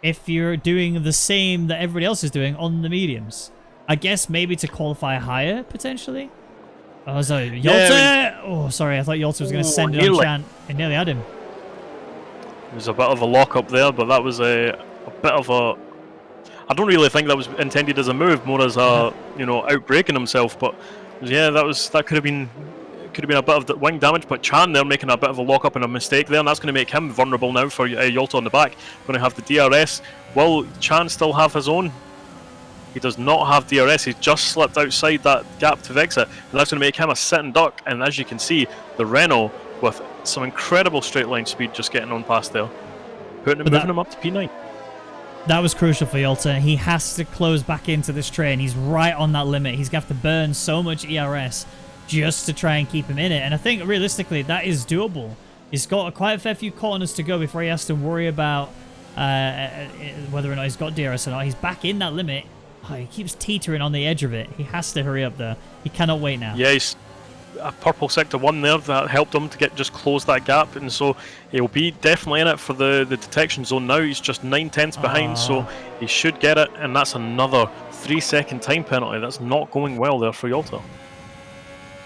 if you're doing the same that everybody else is doing on the mediums? I guess maybe to qualify higher, potentially? Oh, sorry. Yolta! Yeah, Oh, sorry. I thought Yolta was going to send it on Chan. It nearly had him. There was a bit of a lock-up there, but that was a bit of a... I don't really think that was intended as a move, more as a, you know, outbreaking himself. But yeah, that could have been a bit of wing damage. But Chan there making a bit of a lock-up and a mistake there, and that's going to make him vulnerable now for Yolta on the back. Going to have the DRS. Will Chan still have his own? He does not have DRS. He's just slipped outside that gap to exit, and that's going to make him a sitting duck. And as you can see, the Renault with some incredible straight line speed just getting on past there, moving him up to P9. That was crucial for Yolta. He has to close back into this train. He's right on that limit. He's going to have to burn so much ERS just to try and keep him in it. And I think realistically that is doable. He's got quite a fair few corners to go before he has to worry about whether or not he's got DRS or not. He's back in that limit. Oh, he keeps teetering on the edge of it. He has to hurry up there. He cannot wait now. Yeah, he's a purple sector 1 there that helped him to just close that gap, and so he'll be definitely in it for the detection zone now. He's just 9/10 behind, so he should get it, and that's another 3-second time penalty. That's not going well there for Yolta.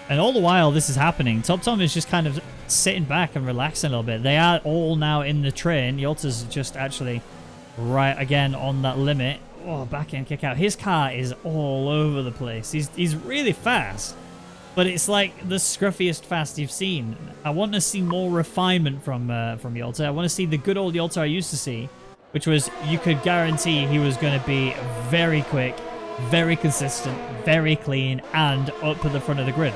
And all the while this is happening, TopTom is just kind of sitting back and relaxing a little bit. They are all now in the train. Yolta's just actually right again on that limit. Oh, back end kick out. His car is all over the place. He's really fast, but it's like the scruffiest fast you've seen. I want to see more refinement from Yolta. I want to see the good old Yolta I used to see, which was you could guarantee he was going to be very quick, very consistent, very clean, and up at the front of the grid.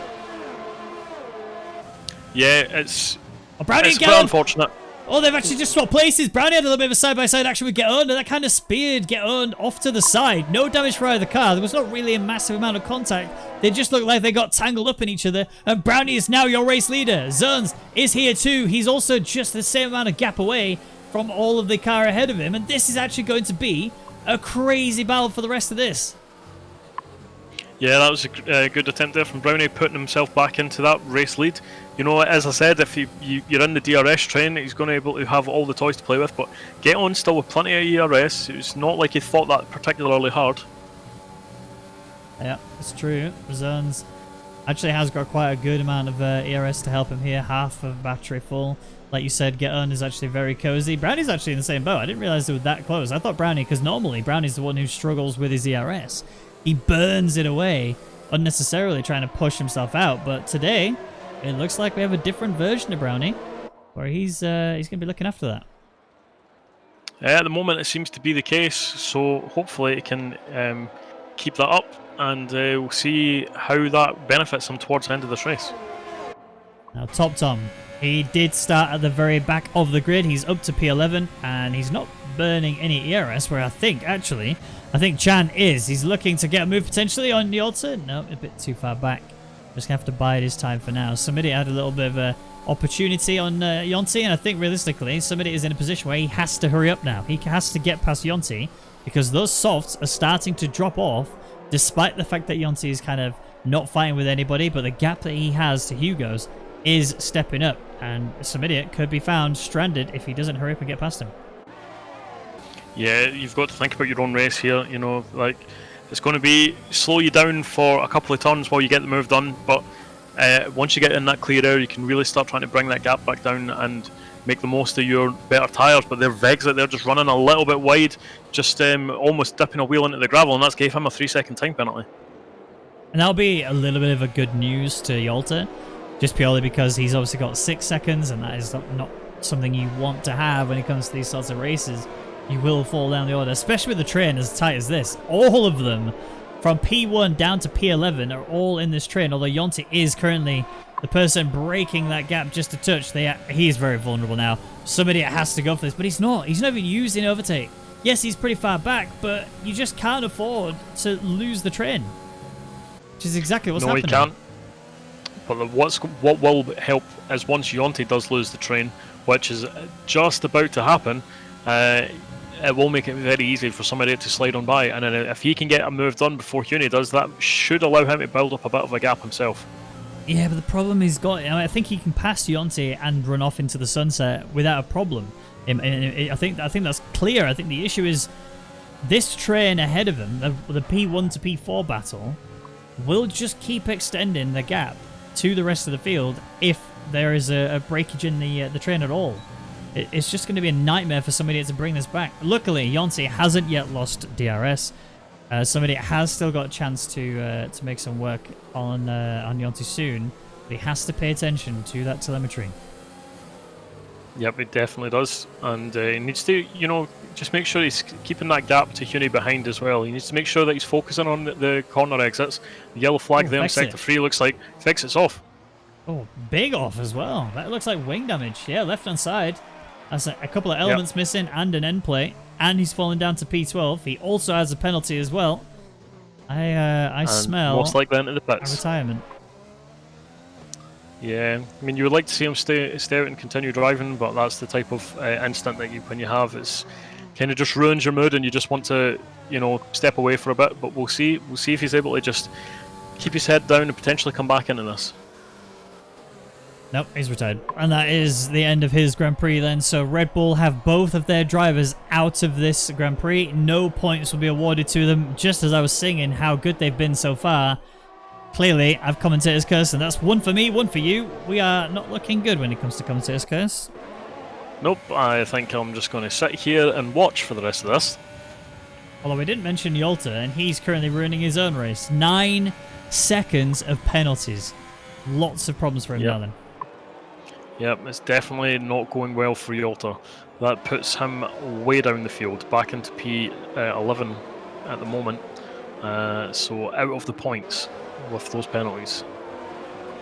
Yeah, it's a bit unfortunate. Oh, they've actually just swapped places. Brownie had a little bit of a side-by-side action with Get Earned, and that kind of speared Get Earned off to the side. No damage for either car. There was not really a massive amount of contact. They just looked like they got tangled up in each other, and Brownie is now your race leader. Zerns is here too. He's also just the same amount of gap away from all of the car ahead of him, and this is actually going to be a crazy battle for the rest of this. Yeah, that was a good attempt there from Brownie, putting himself back into that race lead. You know, as I said, if you're in the DRS train, he's going to be able to have all the toys to play with, but Get On still with plenty of ERS. It's not like he fought that particularly hard. Yeah, it's true. Zones actually has got quite a good amount of ERS to help him here. Half of battery full. Like you said, Get On is actually very cozy. Brownie's actually in the same boat. I didn't realize they were that close. I thought Brownie, because normally Brownie's the one who struggles with his ERS. He burns it away unnecessarily trying to push himself out, but today it looks like we have a different version of Brownie where he's going to be looking after that. At the moment it seems to be the case, so hopefully it can keep that up, and we'll see how that benefits him towards the end of this race. Now TopTom, he did start at the very back of the grid. He's up to P11 and he's not burning any ERS, where I think Chan is. He's looking to get a move potentially on Yolta. No, a bit too far back. Just gonna have to bide his time for now. Somebody had a little bit of a opportunity on Yonti, and I think realistically somebody is in a position where he has to hurry up now. He has to get past Yonti because those softs are starting to drop off, despite the fact that Yonti is kind of not fighting with anybody, but the gap that he has to Hugo's is stepping up, and some idiot could be found stranded if he doesn't hurry up and get past him. Yeah, you've got to think about your own race here, you know, like it's going to be slow you down for a couple of turns while you get the move done, but once you get in that clear air, you can really start trying to bring that gap back down and make the most of your better tyres. But their Vegs that they're just running a little bit wide, just almost dipping a wheel into the gravel, and that's gave him a 3-second time penalty. And that'll be a little bit of a good news to Yolta, just purely because he's obviously got 6 seconds, and that is not something you want to have when it comes to these sorts of races. You will fall down the order, especially with the train as tight as this. All of them, from P1 down to P11, are all in this train, although Yonti is currently the person breaking that gap just a touch, he's very vulnerable now. Somebody has to go for this, but he's not. He's not even using overtake. Yes, he's pretty far back, but you just can't afford to lose the train. Which is exactly what's happening. No, he can't. But what will help is once Yonti does lose the train, which is just about to happen, it will make it very easy for somebody to slide on by. And then if he can get a move done before Huni does, that should allow him to build up a bit of a gap himself. Yeah, but the problem he's got, I think he can pass Yonti and run off into the sunset without a problem. I think that's clear. I think the issue is this train ahead of him, the P1 to P4 battle, will just keep extending the gap to the rest of the field if there is a breakage in the train at all. It's just going to be a nightmare for somebody to bring this back. Luckily, Yonti hasn't yet lost DRS. Somebody has still got a chance to make some work on Yonti soon, but he has to pay attention to that telemetry. Yep, it definitely does, and he needs to, just make sure he's keeping that gap to Huni behind as well. He needs to make sure that he's focusing on the corner exits. The yellow flag there in sector 3 looks like fix it's off. Oh, big off as well. That looks like wing damage. Yeah, left hand side. That's a couple of elements missing and an end plate, and he's fallen down to P12. He also has a penalty as well. I smell most likely into the pits. A retirement. Yeah, I mean, you would like to see him stay out and continue driving, but that's the type of instinct that when you have, it's kind of just ruins your mood, and you just want to, step away for a bit. But we'll see if he's able to just keep his head down and potentially come back into this. Nope, he's retired. And that is the end of his Grand Prix then. So Red Bull have both of their drivers out of this Grand Prix. No points will be awarded to them. Just as I was singing how good they've been so far, clearly I've commentator's curse, and that's one for me, one for you. We are not looking good when it comes to commentator's curse. Nope, I think I'm just going to sit here and watch for the rest of this. Although we didn't mention Yolta, and he's currently ruining his own race. 9 seconds of penalties. Lots of problems for him now then. Yep, it's definitely not going well for Yolta. That puts him way down the field, back into P11 at the moment. So out of the points with those penalties.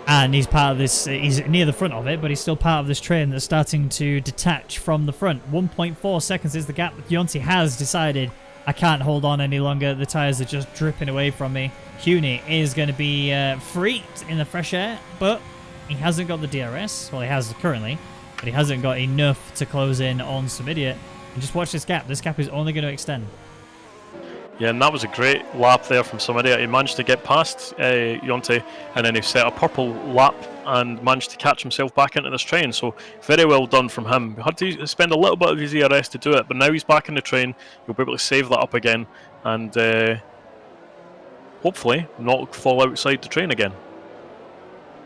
And he's part of this, he's near the front of it, but he's still part of this train that's starting to detach from the front. 1.4 seconds is the gap. Yonti has decided, I can't hold on any longer. The tyres are just dripping away from me. Huni is going to be freaked in the fresh air, but he hasn't got the DRS. Well, he has currently, but he hasn't got enough to close in on some idiot. And just watch this gap. This gap is only going to extend. Yeah, and that was a great lap there from somebody. He managed to get past Yonti, and then he set a purple lap and managed to catch himself back into this train. So very well done from him. He had to spend a little bit of his ERS to do it, but now he's back in the train. He'll be able to save that up again and hopefully not fall outside the train again.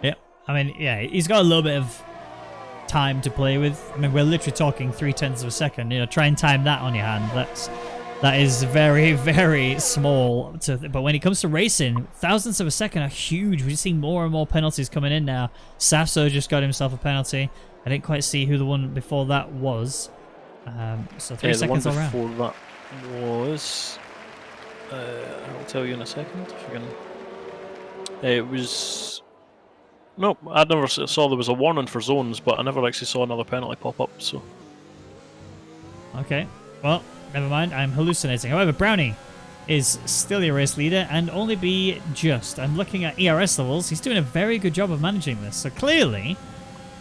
Yeah, I mean, yeah, he's got a little bit of time to play with. I mean, we're literally talking 0.3 of a second. Try and time that on your hand. That is very, very small. But when it comes to racing, thousandths of a second are huge. We're just seeing more and more penalties coming in now. Sasso just got himself a penalty. I didn't quite see who the one before that was. So 3 seconds all around. The one before that was... I'll tell you in a second. If you can... It was... Nope, I never saw there was a warning for zones, but I never actually saw another penalty pop up, so... Okay, well... Never mind, I'm hallucinating. However, Brownie is still your race leader and only be just. I'm looking at ERS levels. He's doing a very good job of managing this. So clearly,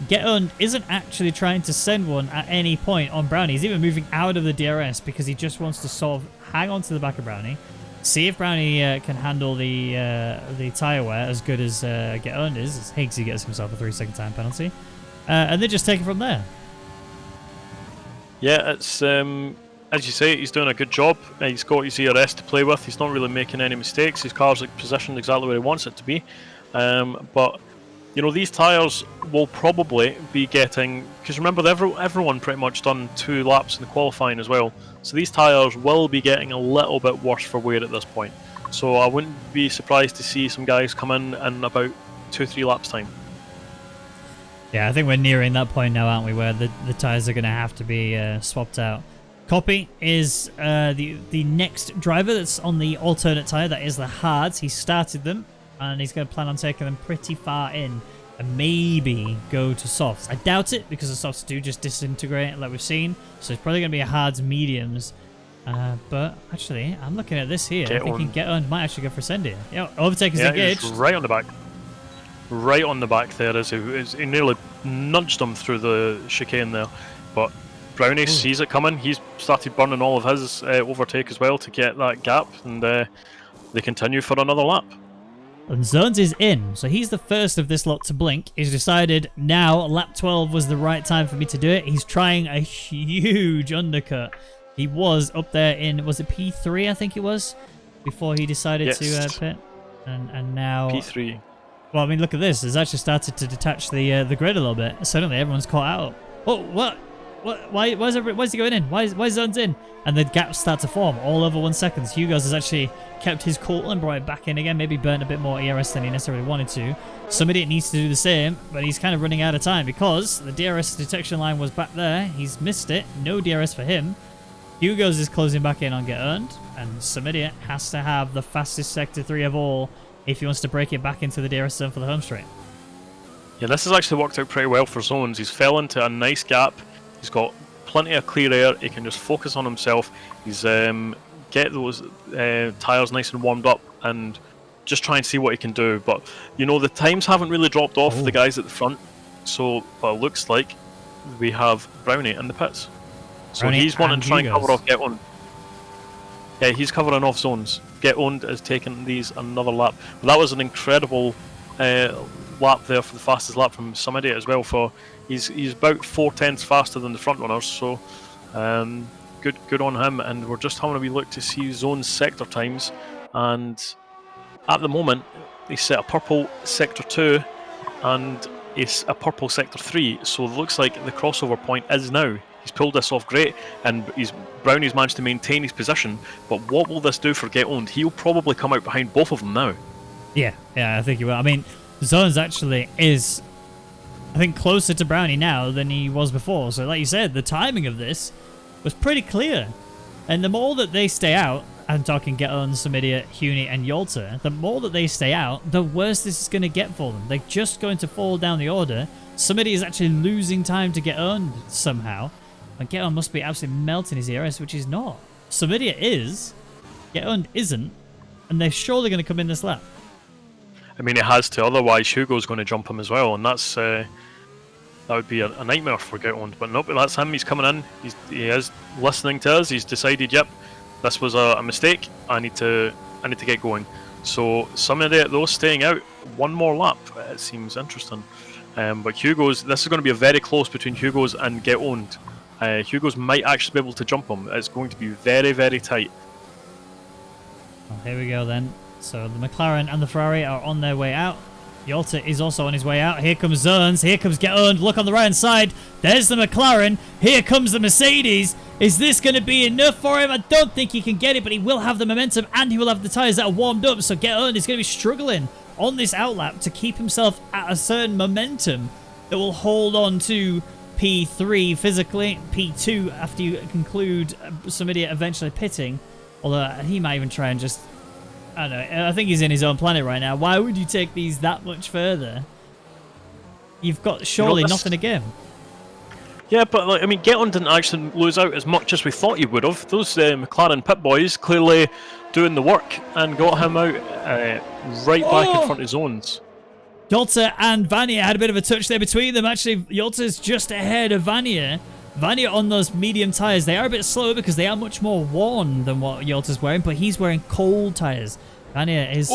Get-On isn't actually trying to send one at any point on Brownie. He's even moving out of the DRS because he just wants to sort of hang on to the back of Brownie. See if Brownie can handle the tyre wear as good as Get-On is. As Higgsy gets himself a 3-second time penalty. And then just take it from there. Yeah, it's... As you say, he's doing a good job. He's got his ERS to play with. He's not really making any mistakes. His car's positioned exactly where he wants it to be. But, these tyres will probably be getting... Because remember, everyone pretty much done 2 laps in the qualifying as well. So these tyres will be getting a little bit worse for wear at this point. So I wouldn't be surprised to see some guys come in about 2-3 laps time. Yeah, I think we're nearing that point now, aren't we, where the tyres are going to have to be swapped out. Copy is the next driver that's on the alternate tyre. That is the hards. He started them, and he's going to plan on taking them pretty far in and maybe go to softs. I doubt it because the softs do just disintegrate like we've seen. So it's probably going to be a hards mediums. But actually, I'm looking at this here. I'm thinking Get On might actually go for send here. Yeah, overtake is engaged. He's right on the back. Right on the back there is he nearly nudged him through the chicane there. But Brownie sees it coming. He's started burning all of his overtake as well to get that gap. And they continue for another lap. And Zones is in, so he's the first of this lot to blink. He's decided now lap 12 was the right time for me to do it. He's trying a huge undercut. He was up there in, was it P3 I think it was? Before he decided to pit. And now... P3. Well, I mean, look at this. It's actually started to detach the grid a little bit. Suddenly everyone's caught out. Oh, what? Why is he going in? Why is Zones in? And the gaps start to form all over 1 second. Hugo's has actually kept his cool and brought it back in again. Maybe burnt a bit more ERS than he necessarily wanted to. Somebody needs to do the same, but he's kind of running out of time because the DRS detection line was back there. He's missed it. No DRS for him. Hugo's is closing back in on Get Earned, and Samidia has to have the fastest Sector 3 of all if he wants to break it back into the DRS zone for the home straight. Yeah, this has actually worked out pretty well for Zones. He's fell into a nice gap. He's got plenty of clear air. He can just focus on himself. He's get those tyres nice and warmed up and just try and see what he can do. But, you know, the times haven't really dropped off the guys at the front. So, but it looks like we have Brownie in the pits. So Brownie he's wanting to try and cover Hugos. off Get On. Yeah, he's covering off Zones. Get On is taking these another lap. But that was an incredible lap there for the fastest lap from Samidia as well. For he's about 4/10 faster than the front runners. So good on him. And we're just having a wee look to see Zones sector times. And at the moment, he set a purple sector 2 and a purple sector 3. So it looks like the crossover point is now. He's pulled this off great, and Brownie's managed to maintain his position. But what will this do for Get Owned? He'll probably come out behind both of them now. Yeah, I think he will. I mean, Zones actually is, I think, closer to Brownie now than he was before. So like you said, the timing of this was pretty clear. And the more that they stay out, I'm talking Get On, Samidia, Huni, and Yolta, the more that they stay out, the worse this is going to get for them. They're just going to fall down the order. Samidia is actually losing time to Get Owned somehow. And Get On must be absolutely melting his ERS, which he's not. Samidia is, Get Owned isn't, and they're surely going to come in this lap. I mean, it has to, otherwise Hugo's going to jump him as well, and that's that would be a nightmare for Get Owned. But nope, that's him. He's coming in. He is listening to us. He's decided, yep, this was a mistake. I need to get going. So somebody at those staying out one more lap. It seems interesting. But Hugo's, this is going to be a very close between Hugo's and Get Owned. Hugo's might actually be able to jump him. It's going to be very, very tight. Well, here we go then. So the McLaren and the Ferrari are on their way out. Yolta is also on his way out. Here comes Zones. Here comes Get Owned. Look on the right hand side. There's the McLaren. Here comes the Mercedes. Is this going to be enough for him? I don't think he can get it, but he will have the momentum and he will have the tyres that are warmed up. So Get Owned is going to be struggling on this outlap to keep himself at a certain momentum that will hold on to P3 physically, P2 after you conclude some idiot eventually pitting. Although he might even try and just, I don't know, I think he's in his own planet right now. Why would you take these that much further? You've got surely nothing to give. Yeah, but like, I mean, Get On didn't actually lose out as much as we thought he would have. Those McLaren pit boys clearly doing the work and got him out right back in front of Zones. Yolta and Vanya had a bit of a touch there between them. Actually, Yolta's just ahead of Vanya. Vanya on those medium tyres, they are a bit slower because they are much more worn than what Yolta's wearing, but he's wearing cold tyres. Vanya is...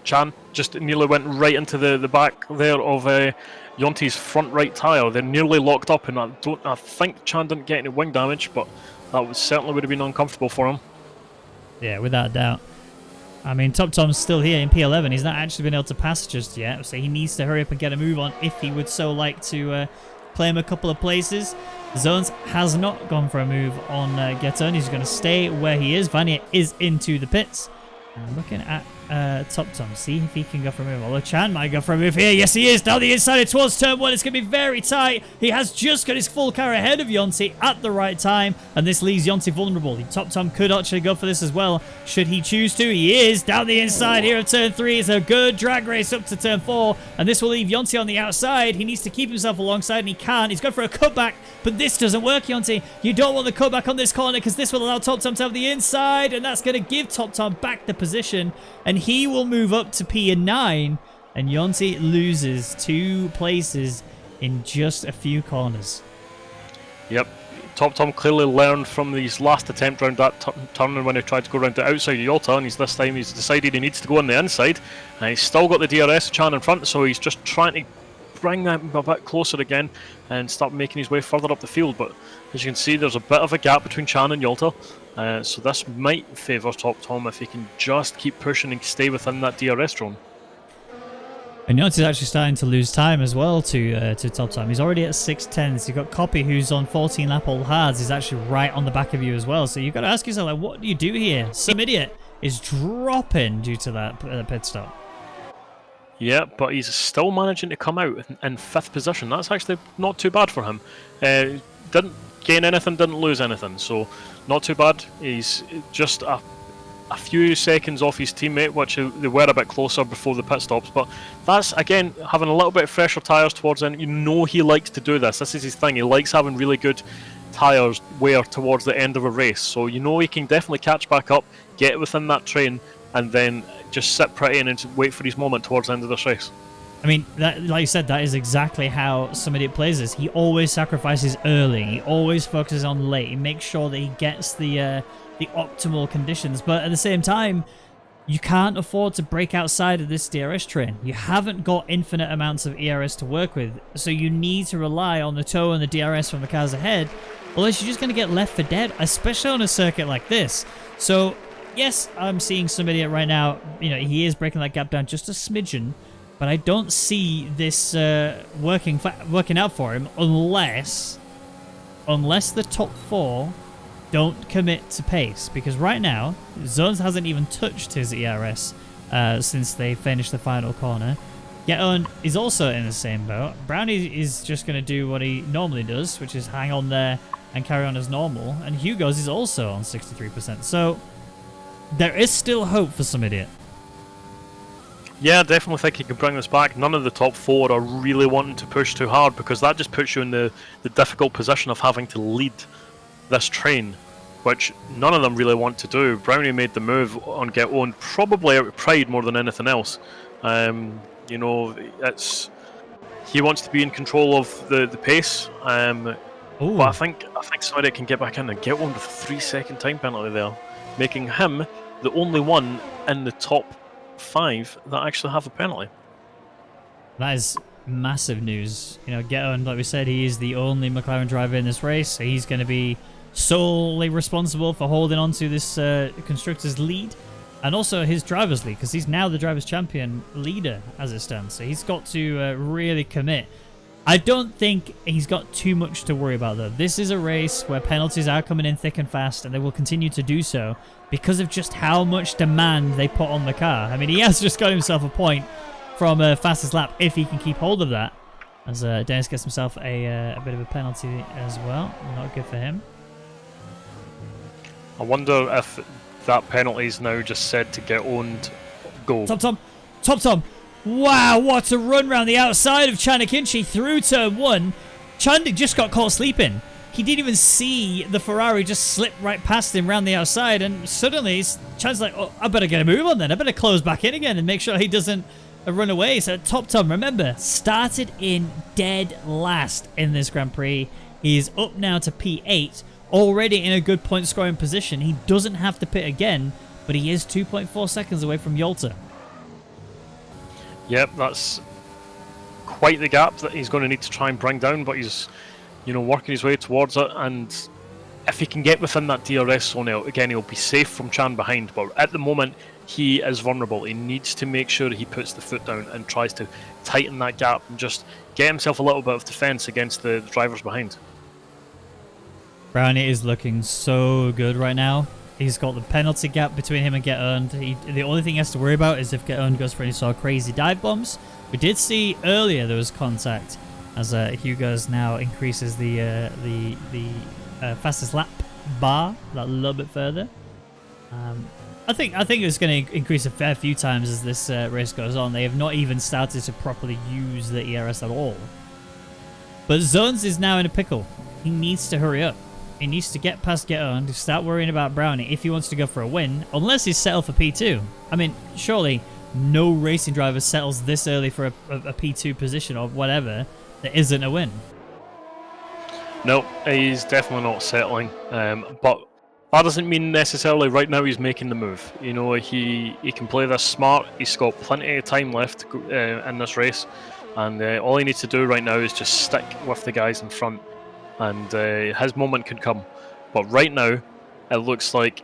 Chan just nearly went right into the back there of Yonti's front right tyre. They're nearly locked up, and I think Chan didn't get any wing damage, but that certainly would have been uncomfortable for him. Yeah, without a doubt. I mean, Top Tom's still here in P11. He's not actually been able to pass just yet, so he needs to hurry up and get a move on if he would so like to claim a couple of places. Zones has not gone for a move on Get On. He's going to stay where he is. Vanya is into the pits. And looking at Top Tom. See if he can go for a move. Although Chan might go for a move here. Yes, he is. Down the inside towards turn 1. It's going to be very tight. He has just got his full car ahead of Yonti at the right time. And this leaves Yonti vulnerable. Top Tom could actually go for this as well, should he choose to. He is down the inside here of turn 3. It's a good drag race up to turn 4. And this will leave Yonti on the outside. He needs to keep himself alongside, and he can. He's going for a cutback, but this doesn't work, Yonti. You don't want the cutback on this corner because this will allow Top Tom to have the inside, and that's going to give Top Tom back the position, and he will move up to P9, and Yonti loses 2 places in just a few corners. Yep. Top Tom clearly learned from his last attempt around that turn when he tried to go around the outside of Yolta, and this time he's decided he needs to go on the inside, and he's still got the DRS Chan in front, so he's just trying to bring that a bit closer again and start making his way further up the field. But as you can see, there's a bit of a gap between Chan and Yolta, so this might favour Top Tom if he can just keep pushing and stay within that DRS drone. And Yonti's actually starting to lose time as well to Top Tom. He's already at 6:10. So you've got Copy, who's on 14 lap old hards, is actually right on the back of you as well. So you've got to ask yourself, like, what do you do here? Some idiot is dropping due to that pit stop. Yeah, but he's still managing to come out in 5th position. That's actually not too bad for him. Didn't gain anything, didn't lose anything, so not too bad. He's just a few seconds off his teammate, which they were a bit closer before the pit stops, but that's, again, having a little bit fresher tyres towards him. You know he likes to do this. This is his thing. He likes having really good tyres wear towards the end of a race, so you know he can definitely catch back up, get within that train, and then just sit pretty and wait for his moment towards the end of this race. I mean, that, like you said, that is exactly how somebody plays this. He always sacrifices early. He always focuses on late. He makes sure that he gets the optimal conditions. But at the same time, you can't afford to break outside of this DRS train. You haven't got infinite amounts of ERS to work with, so you need to rely on the tow and the DRS from the cars ahead, or else you're just going to get left for dead, especially on a circuit like this. So, yes, I'm seeing some idiot right now. You know, he is breaking that gap down just a smidgen, but I don't see this working out for him unless the top 4 don't commit to pace, because right now Zones hasn't even touched his ERS since they finished the final corner. Geton is also in the same boat. Brownie is just going to do what he normally does, which is hang on there and carry on as normal, and Hugo's is also on 63%, so there is still hope for some idiot. Yeah, I definitely think he can bring this back. None of the top 4 are really wanting to push too hard, because that just puts you in the difficult position of having to lead this train, which none of them really want to do. Brownie made the move on Get On probably out of pride more than anything else. You know, he wants to be in control of the pace. But I think somebody can get back in and Get On with a 3-second time penalty there, making him the only one in the top 5 that actually have a penalty. That is massive news. You know, Geton, like we said, he is the only McLaren driver in this race, so he's going to be solely responsible for holding on to this constructor's lead, and also his driver's lead, because he's now the driver's champion leader as it stands. So he's got to really commit. I don't think he's got too much to worry about, though. This is a race where penalties are coming in thick and fast, and they will continue to do so because of just how much demand they put on the car. I mean, he has just got himself a point from fastest lap if he can keep hold of that, as Dennis gets himself a bit of a penalty as well. Not good for him. I wonder if that penalty is now just said to get owned. Go. Top Tom. Wow, what a run round the outside of Chanakinchi through turn 1. Chandik just got caught sleeping. He didn't even see the Ferrari just slip right past him round the outside, and suddenly Chan's like, oh, I better get a move on then. I better close back in again and make sure he doesn't run away. So Top Tom, remember, started in dead last in this Grand Prix. He is up now to P8, already in a good point scoring position. He doesn't have to pit again, but he is 2.4 seconds away from Yolta. Yep, that's quite the gap that he's going to need to try and bring down, but he's, you know, working his way towards it, and if he can get within that DRS zone, again, he'll be safe from Chan behind, but at the moment, he is vulnerable. He needs to make sure he puts the foot down and tries to tighten that gap and just get himself a little bit of defence against the drivers behind. Brownie is looking so good right now. He's got the penalty gap between him and Get Earned. The only thing he has to worry about is if Get Earned goes for any sort of crazy dive bombs. We did see earlier there was contact as Hugo's now increases the fastest lap bar that little bit further. I think it's going to increase a fair few times as this race goes on. They have not even started to properly use the ERS at all. But Zones is now in a pickle. He needs to hurry up. He needs to get past Get On to start worrying about Brownie if he wants to go for a win, unless he's settled for P2. I mean, surely no racing driver settles this early for a P2 position or whatever that isn't a win. No, he's definitely not settling. But that doesn't mean necessarily right now he's making the move. You know, he can play this smart. He's got plenty of time left in this race. And all he needs to do right now is just stick with the guys in front. And his moment could come. But right now, it looks like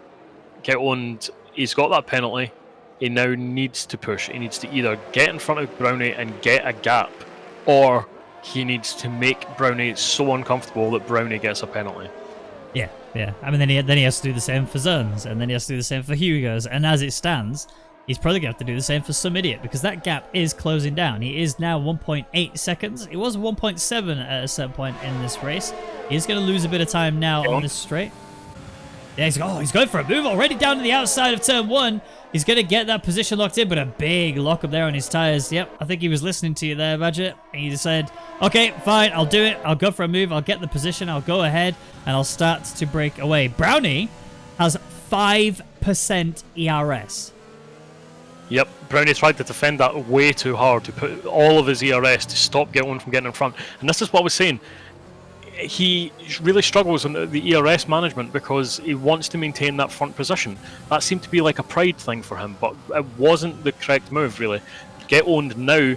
Get Owned, he's got that penalty. He now needs to push. He needs to either get in front of Brownie and get a gap, or he needs to make Brownie so uncomfortable that Brownie gets a penalty. Yeah. I mean, then he has to do the same for Zones, and then he has to do the same for Hugo's. And as it stands, he's probably going to have to do the same for Some Idiot, because that gap is closing down. He is now 1.8 seconds. It was 1.7 at a certain point in this race. He's going to lose a bit of time now on this straight. Yeah, he's going for a move already down to the outside of turn 1. He's going to get that position locked in, but a big lock up there on his tyres. Yep, I think he was listening to you there, Badger. He just said, okay, fine, I'll do it. I'll go for a move. I'll get the position. I'll go ahead, and I'll start to break away. Brownie has 5% ERS. Yep, Brownie tried to defend that way too hard, to put all of his ERS to stop Get On from getting in front. And this is what I was saying. He really struggles on the ERS management because he wants to maintain that front position. That seemed to be like a pride thing for him, but it wasn't the correct move, really. Get Owned now,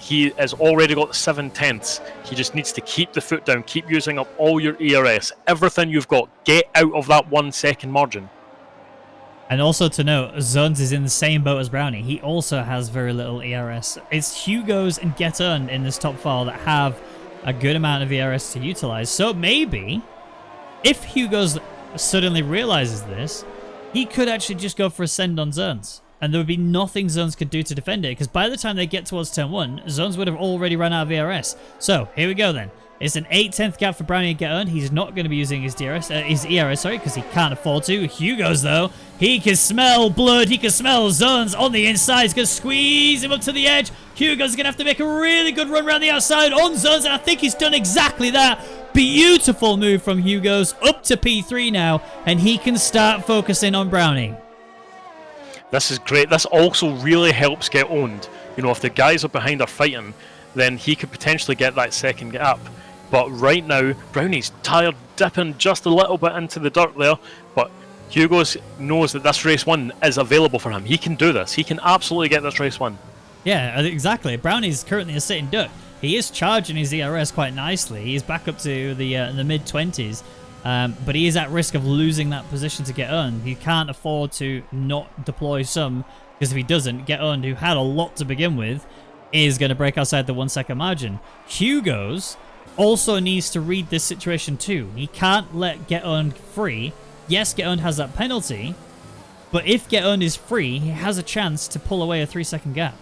he has already got 7/10. He just needs to keep the foot down, keep using up all your ERS. Everything you've got, get out of that 1 second margin. And also to note, Zones is in the same boat as Brownie. He also has very little ERS. It's Hugo's and Get Earned in this top 4 that have a good amount of ERS to utilize. So maybe, if Hugo's suddenly realizes this, he could actually just go for a send on Zones. And there would be nothing Zones could do to defend it, because by the time they get towards turn 1, Zones would have already run out of ERS. So, here we go then. It's an 8/10 gap for Brownie and Get Earned. He's not going to be using his ERS, because he can't afford to. Hugo's, though, he can smell blood. He can smell Zones on the inside. He's going to squeeze him up to the edge. Hugo's going to have to make a really good run around the outside on Zones, and I think he's done exactly that. Beautiful move from Hugo's up to P3 now, and he can start focusing on Brownie. This is great. This also really helps Get Owned. You know, if the guys up behind are fighting, then he could potentially get that second gap. But right now, Brownie's tired, dipping just a little bit into the dirt there. But Hugo knows that this race 1 is available for him. He can do this. He can absolutely get this race 1. Yeah, exactly. Brownie's currently a sitting duck. He is charging his ERS quite nicely. He's back up to the mid-20s. But he is at risk of losing that position to Get Earned. He can't afford to not deploy some, because if he doesn't, Get Earned, who had a lot to begin with, is going to break outside the 1 second margin. Hugo's also needs to read this situation too. He can't let Get Earned free. Yes, Get Earned has that penalty, but if Get Earned is free, he has a chance to pull away a 3 second gap.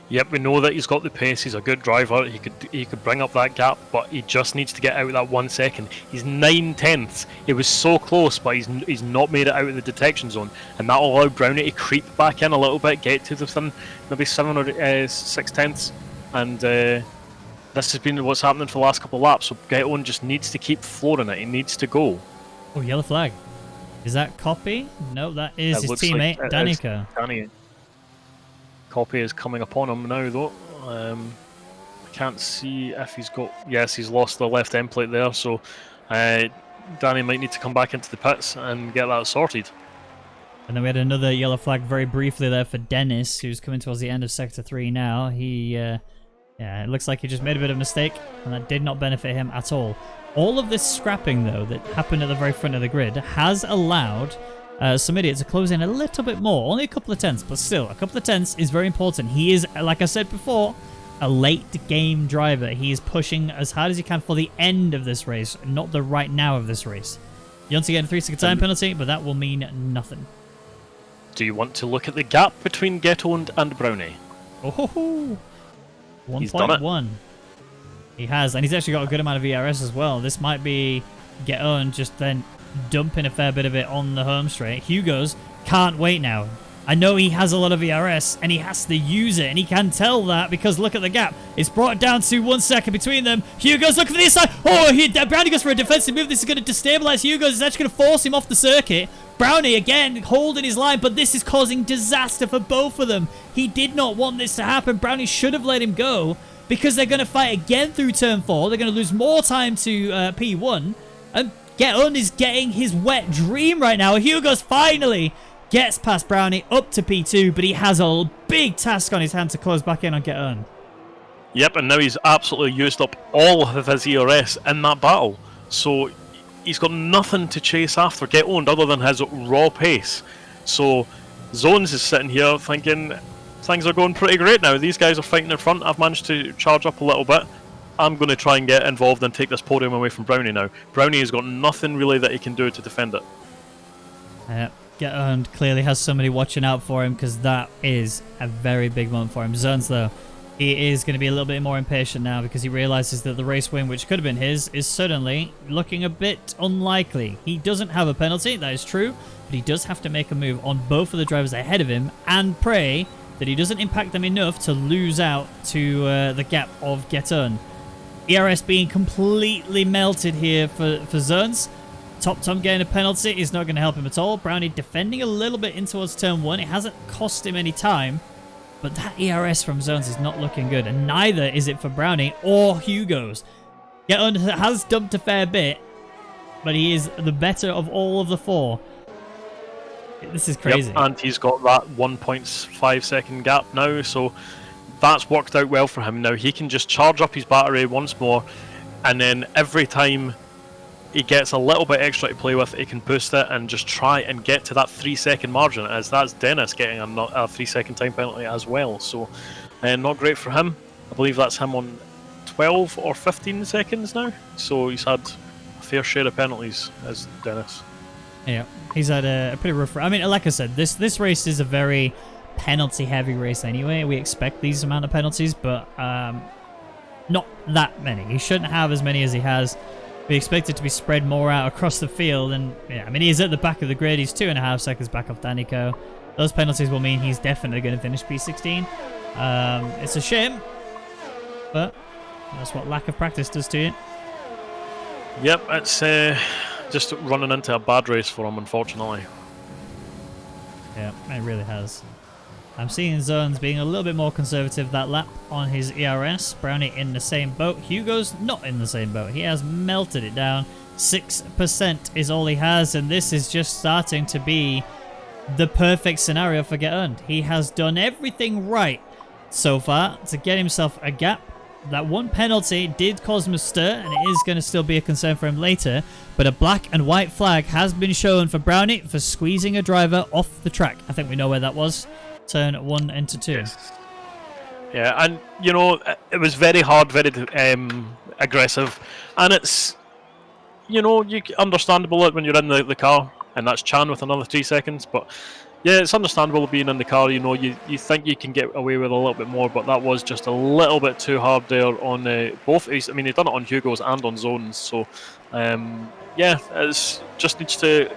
Yep, we know that he's got the pace. He's a good driver. He could bring up that gap, but he just needs to get out of that 1 second. He's 9/10. It was so close, but he's not made it out of the detection zone, and that will allow Brownie to creep back in a little bit, get to the maybe 7 or 6/10, and this has been what's happening for the last couple of laps. So Get On just needs to keep flooring it. He needs to go. Oh, yellow flag. Is that Copy? No, that is his teammate, like Danica. Danny. Copy is coming upon him now, though. I can't see if he's got... Yes, he's lost the left end plate there, so Danny might need to come back into the pits and get that sorted. And then we had another yellow flag very briefly there for Dennis, who's coming towards the end of Sector 3 now. Yeah, it looks like he just made a bit of a mistake, and that did not benefit him at all. All of this scrapping, though, that happened at the very front of the grid has allowed Some Idiot to close in a little bit more. Only a couple of tenths, but still, a couple of tenths is very important. He is, like I said before, a late game driver. He is pushing as hard as he can for the end of this race, not the right now of this race. Yonti getting a 3-second time penalty, but that will mean nothing. Do you want to look at the gap between Get Owned and Brownie? Oh, He's done it. 1.1. He has, and he's actually got a good amount of ERS as well. This might be Get Owned just then dumping a fair bit of it on the home straight. Hugo's can't wait now. I know he has a lot of ERS, and he has to use it, and he can tell that because look at the gap. It's brought down to 1 second between them. Hugo's looking for the inside. Oh, Brownie goes for a defensive move. This is going to destabilize Hugo's. It's actually going to force him off the circuit. Brownie, again, holding his line, but this is causing disaster for both of them. He did not want this to happen. Brownie should have let him go because they're going to fight again through turn 4. They're going to lose more time to P1, and Get On is getting his wet dream right now. Hugo's finally gets past Brownie up to P2, but he has a big task on his hand to close back in on Get On. Yep, and now he's absolutely used up all of his ERS in that battle. So he's got nothing to chase after Get Owned other than his raw pace. So Zones is sitting here thinking things are going pretty great now. These guys are fighting in front. I've managed to charge up a little bit. I'm going to try and get involved and take this podium away from Brownie now. Brownie has got nothing really that he can do to defend it. Get Owned clearly has somebody watching out for him because that is a very big moment for him. Zones, though, he is going to be a little bit more impatient now because he realizes that the race win, which could have been his, is suddenly looking a bit unlikely. He doesn't have a penalty, that is true, but he does have to make a move on both of the drivers ahead of him and pray that he doesn't impact them enough to lose out to the gap of Get On. ERS being completely melted here for Zones. Top Tom getting a penalty is not going to help him at all. Brownie defending a little bit in towards turn 1. It hasn't cost him any time, but that ERS from Zones is not looking good, and neither is it for Brownie or Hugo's. Get On has dumped a fair bit, but he is the better of all of the 4. This is crazy. Yep, and he's got that 1.5 second gap now, so that's worked out well for him. Now he can just charge up his battery once more, and then every time he gets a little bit extra to play with, he can boost it and just try and get to that 3-second margin, as that's Dennis getting a 3-second time penalty as well. So not great for him. I believe that's him on 12 or 15 seconds now, so he's had a fair share of penalties as Dennis. Yeah, he's had a pretty rough. I mean, like I said, this race is a very penalty heavy race anyway. We expect these amount of penalties, but not that many. He shouldn't have as many as he has. We expect it to be spread more out across the field, and yeah, I mean, he's at the back of the grid. He's 2.5 seconds back off Danico. Those penalties will mean he's definitely going to finish P16. It's a shame, but that's what lack of practice does to you. Yep, it's just running into a bad race for him, unfortunately. Yeah, it really has. I'm seeing Zones being a little bit more conservative that lap on his ERS. Brownie in the same boat. Hugo's not in the same boat. He has melted it down. 6% is all he has, and this is just starting to be the perfect scenario for Get Owned. He has done everything right so far to get himself a gap. That one penalty did cause him a stir, and it is going to still be a concern for him later, but a black and white flag has been shown for Brownie for squeezing a driver off the track. I think we know where that was. Turn 1 into 2. Yes. Yeah, and you know, it was very hard, very aggressive, and it's, you know, understandable when you're in the car, and that's Chan with another 3 seconds, but yeah, it's understandable being in the car. You know, you think you can get away with a little bit more, but that was just a little bit too hard there on both. I mean, he's done it on Hugo's and on Zones, so yeah, it just needs to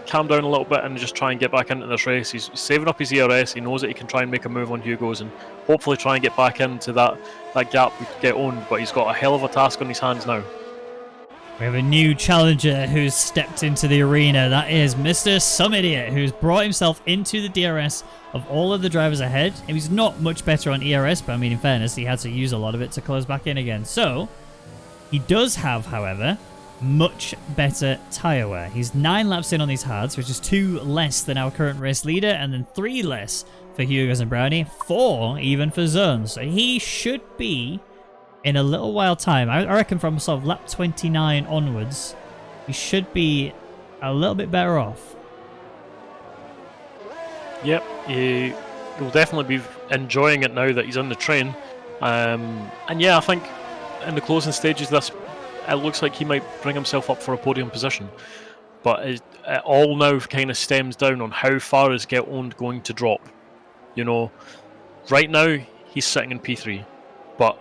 calm down a little bit and just try and get back into this race. He's saving up his ERS. He knows that he can try and make a move on Hugo's and hopefully try and get back into that gap we Get Owned, but he's got a hell of a task on his hands now. We have a new challenger who's stepped into the arena. That is Mr. Some Idiot, who's brought himself into the DRS of all of the drivers ahead. And he's not much better on ERS, but I mean, in fairness, he had to use a lot of it to close back in again. So, he does have, however, much better tyre wear. He's 9 laps in on these hards, which is 2 less than our current race leader, and then 3 less for Hugo's and Brownie, 4 even for Zones. So he should be, in a little while time, I reckon from sort of lap 29 onwards, he should be a little bit better off. Yep, he'll definitely be enjoying it now that he's on the train. And yeah, I think in the closing stages, it looks like he might bring himself up for a podium position. but it all now kind of stems down on how far is Get Owned going to drop. You know, right now he's sitting in P3, but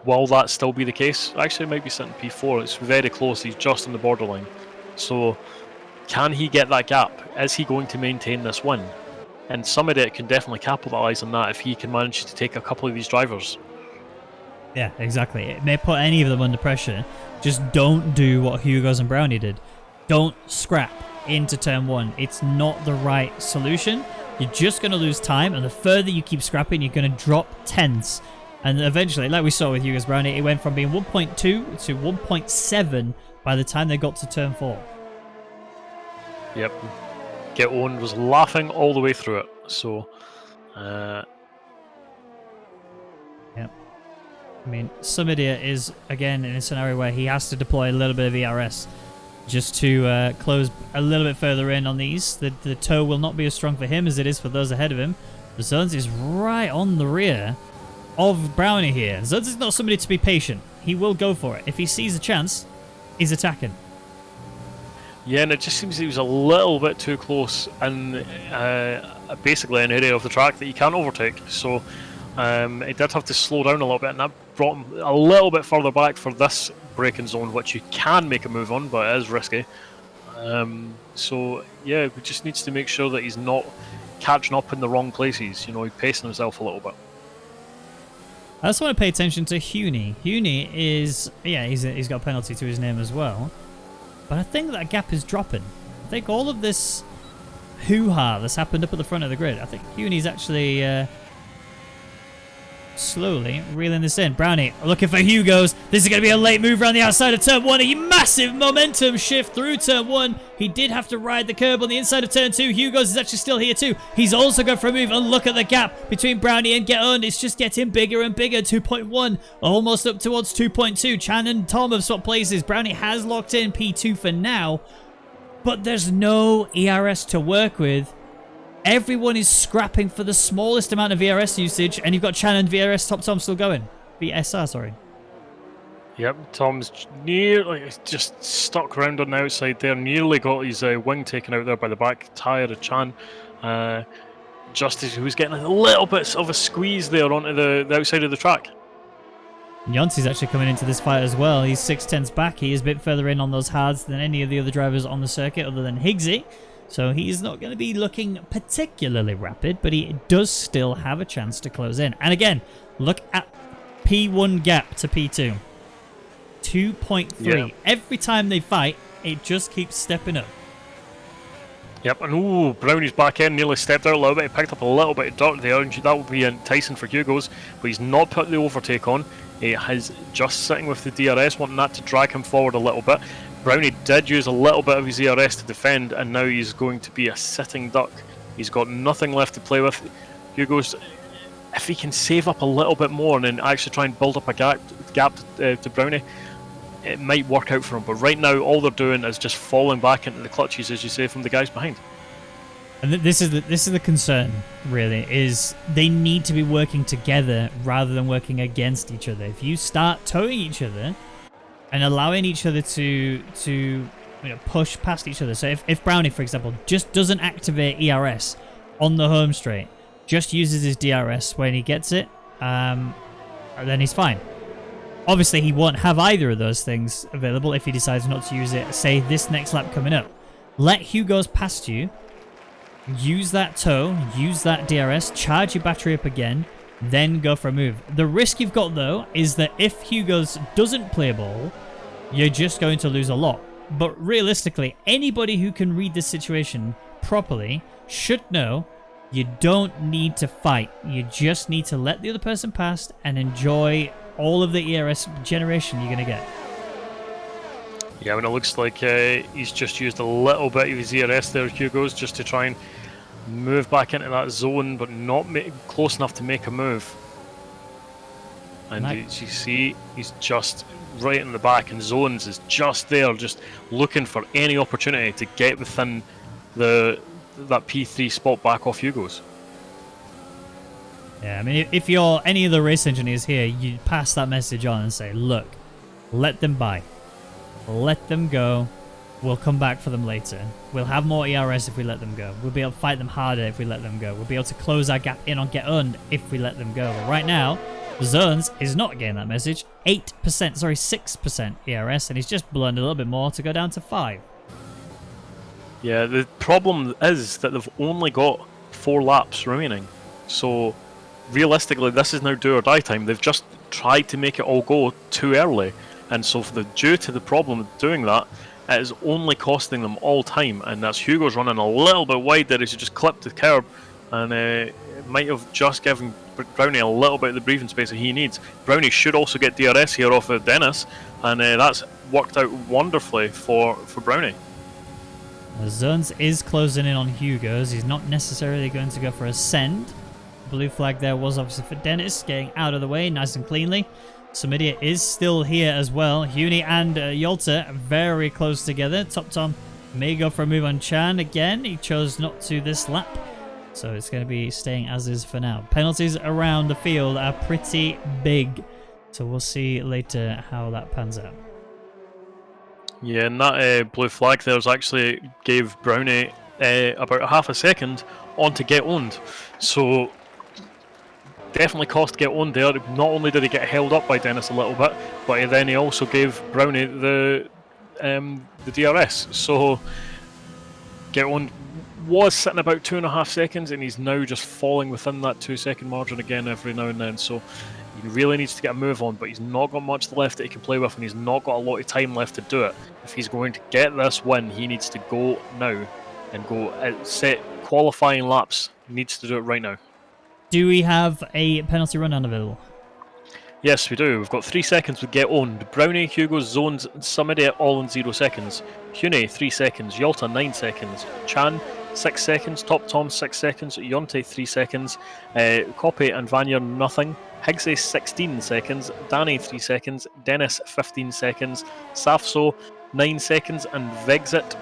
will that still be the case? Actually, it might be sitting P4. It's very close. He's just on the borderline. So, can he get that gap? Is he going to maintain this win? And Summit can definitely capitalise on that if he can manage to take a couple of these drivers. Yeah, exactly. It may put any of them under pressure. Just don't do what Hugo's and Brownie did. Don't scrap into turn 1. It's not the right solution. You're just going to lose time, and the further you keep scrapping, you're going to drop tenths. And eventually, like we saw with Hugo's Brownie, it went from being 1.2 to 1.7 by the time they got to turn 4. Yep. Get Owned was laughing all the way through it. So, yep. I mean, Sumidia is, again, in a scenario where he has to deploy a little bit of ERS just to close a little bit further in on these. The toe will not be as strong for him as it is for those ahead of him. The Zones is right on the rear of Brownie here. Zones is not somebody to be patient. He will go for it. If he sees a chance, he's attacking. yeah, and it just seems he was a little bit too close in basically an area of the track that you can't overtake. So he did have to slow down a little bit, and that brought him a little bit further back for this braking zone, which you can make a move on, but it is risky. So yeah, he just needs to make sure that he's not catching up in the wrong places. You know, he's pacing himself a little bit. I also want to pay attention to Huni. Huni is, yeah, he's got a penalty to his name as well. But I think that gap is dropping. I think all of this hoo-ha that's happened up at the front of the grid, I think Huni's actually slowly reeling this in. Brownie looking for Hugo's. This is going to be a late move around the outside of turn 1. A massive momentum shift through turn 1. He did have to ride the curb on the inside of turn 2. Hugo's is actually still here too. He's also going for a move, and look at the gap between Brownie and Get Owned. It's just getting bigger and bigger. 2.1, almost up towards 2.2. Chan and Tom have swapped places. Brownie has locked in P2 for now, but there's no ERS to work with. Everyone is scrapping for the smallest amount of VRS usage, and you've got Chan and VRS Top Tom still going. VSR, sorry. Yep, Tom's nearly just stuck around on the outside there. Nearly got his wing taken out there by the back tyre of Chan. Just as he was getting a little bit of a squeeze there onto the outside of the track. Yonsi's actually coming into this fight as well. He's 6/10 back. He is a bit further in on those hards than any of the other drivers on the circuit other than Higgsy. So he's not going to be looking particularly rapid, but he does still have a chance to close in. And again, look at P1 gap to P2. 2.3. Yeah. Every time they fight, it just keeps stepping up. Yep, and ooh, Brownie's back in, nearly stepped out a little bit, he picked up a little bit of dirt there, and that would be enticing for Hugo's, but he's not put the overtake on. He is just sitting with the DRS, wanting that to drag him forward a little bit. Brownie did use a little bit of his ERS to defend, and now he's going to be a sitting duck. He's got nothing left to play with. Hugo's, if he can save up a little bit more and then actually try and build up a gap to Brownie, it might work out for him. But right now, all they're doing is just falling back into the clutches, as you say, from the guys behind. And this is the concern, really, is they need to be working together rather than working against each other. If you start towing each other and allowing each other to push past each other. So if Brownie, for example, just doesn't activate ERS on the home straight, just uses his DRS when he gets it, then he's fine. Obviously, he won't have either of those things available if he decides not to use it, say, this next lap coming up. Let Hugo's past you, use that tow, use that DRS, charge your battery up again, then go for a move. The risk you've got, though, is that if Hugo's doesn't play ball, you're just going to lose a lot. But realistically, anybody who can read this situation properly should know you don't need to fight. You just need to let the other person pass and enjoy all of the ERS generation you're going to get. Yeah, and it looks like he's just used a little bit of his ERS there, Hugo's, just to try and move back into that zone, but not close enough to make a move. And you see, he's just right in the back, and Zones is just there, just looking for any opportunity to get within that P3 spot back off Hugo's. Yeah, I mean, if you're any of the race engineers here, you pass that message on and say, look, let them by. Let them go. We'll come back for them later. We'll have more ERS if we let them go. We'll be able to fight them harder if we let them go. We'll be able to close our gap in on Get Earned if we let them go. But right now, Zerns is not getting that message. 6% ERS, and he's just blown a little bit more to go down to 5. Yeah, the problem is that they've only got 4 laps remaining. So, realistically, this is now do or die time. They've just tried to make it all go too early. And so, due to the problem of doing that, it is only costing them all time. And that's Hugo's running a little bit wide there as he just clipped the curb. And it might have just given Brownie a little bit of the breathing space that he needs. Brownie should also get DRS here off of Dennis. And that's worked out wonderfully for Brownie. Zerns is closing in on Hugo's. He's not necessarily going to go for a send. Blue flag there was obviously for Dennis, getting out of the way nice and cleanly. Samidia is still here as well. Huni and Yolta very close together. Top Tom may go for a move on Chan again. He chose not to this lap. So it's going to be staying as is for now. Penalties around the field are pretty big. So we'll see later how that pans out. Yeah, and that blue flag there actually gave Brownie about half a second on to Get Owned. So definitely cost Get Owned there. Not only did he get held up by Dennis a little bit, but then he also gave Brownie the DRS. So Get Owned was sitting about 2.5 seconds, and he's now just falling within that 2-second margin again every now and then. So he really needs to get a move on, but he's not got much left that he can play with, and he's not got a lot of time left to do it. If he's going to get this win, he needs to go now and go set qualifying laps. He needs to do it right now. Do we have a penalty run available? Yes, we do. We've got 3 seconds with Get Owned. Brownie, Hugo, Zones, and Samidia all in 0 seconds. Hune, 3 seconds. Yolta, 9 seconds. Chan, 6 seconds. Top Tom, 6 seconds. Yonte, 3 seconds. Koppe and Vanya, nothing. Higgsy, 16 seconds. Danny, 3 seconds. Dennis, 15 seconds. Safso, 9 seconds. And Vexit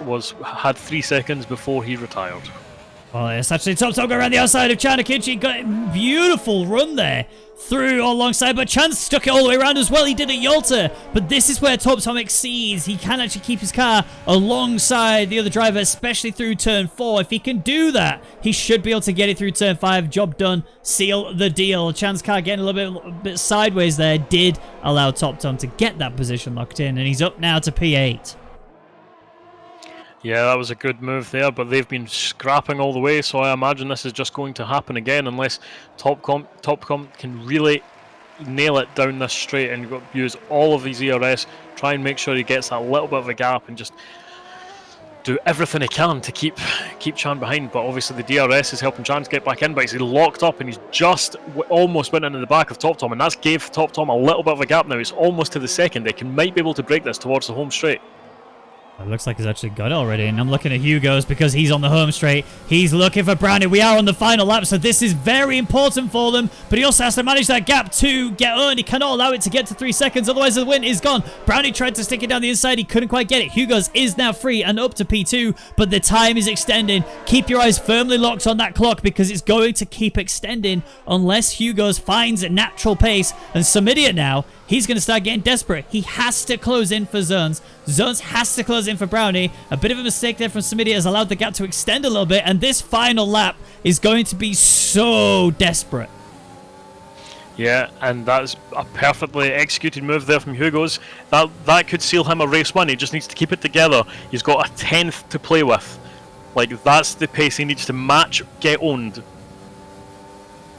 had 3 seconds before he retired. Well, it's actually Top Tom going around the outside of Chanakichi. Got a beautiful run there through alongside, but Chan stuck it all the way around as well. He did a Yolta, but this is where Top Tom exceeds. He can actually keep his car alongside the other driver, especially through turn 4. If he can do that, he should be able to get it through turn 5. Job done. Seal the deal. Chan's car getting a little bit sideways there did allow Top Tom to get that position locked in, and he's up now to P8. Yeah, that was a good move there, but they've been scrapping all the way, so I imagine this is just going to happen again unless Topcom can really nail it down this straight and use all of these ERS, try and make sure he gets that little bit of a gap and just do everything he can to keep Chan behind. But obviously the DRS is helping Chan to get back in, but he's locked up and he's just almost went into the back of Top Tom, and that's gave Top Tom a little bit of a gap now. It's almost to the second. They might be able to break this towards the home straight. It looks like he's actually got it already, and I'm looking at Hugo's because he's on the home straight. He's looking for Brownie. We are on the final lap, so this is very important for them, but he also has to manage that gap to get earned. He cannot allow it to get to 3 seconds, otherwise the win is gone. Brownie tried to stick it down the inside. He couldn't quite get it. Hugo's is now free and up to P2, but the time is extending. Keep your eyes firmly locked on that clock because it's going to keep extending unless Hugo's finds a natural pace, and Samidia now, he's going to start getting desperate. He has to close in for Zerns. Zerns has to close in for Brownie. A bit of a mistake there from Samidia has allowed the gap to extend a little bit, and this final lap is going to be so desperate. Yeah, and that's a perfectly executed move there from Hugo's. That could seal him a race win. He just needs to keep it together. He's got a 10th to play with. Like, that's the pace he needs to match, Get Owned.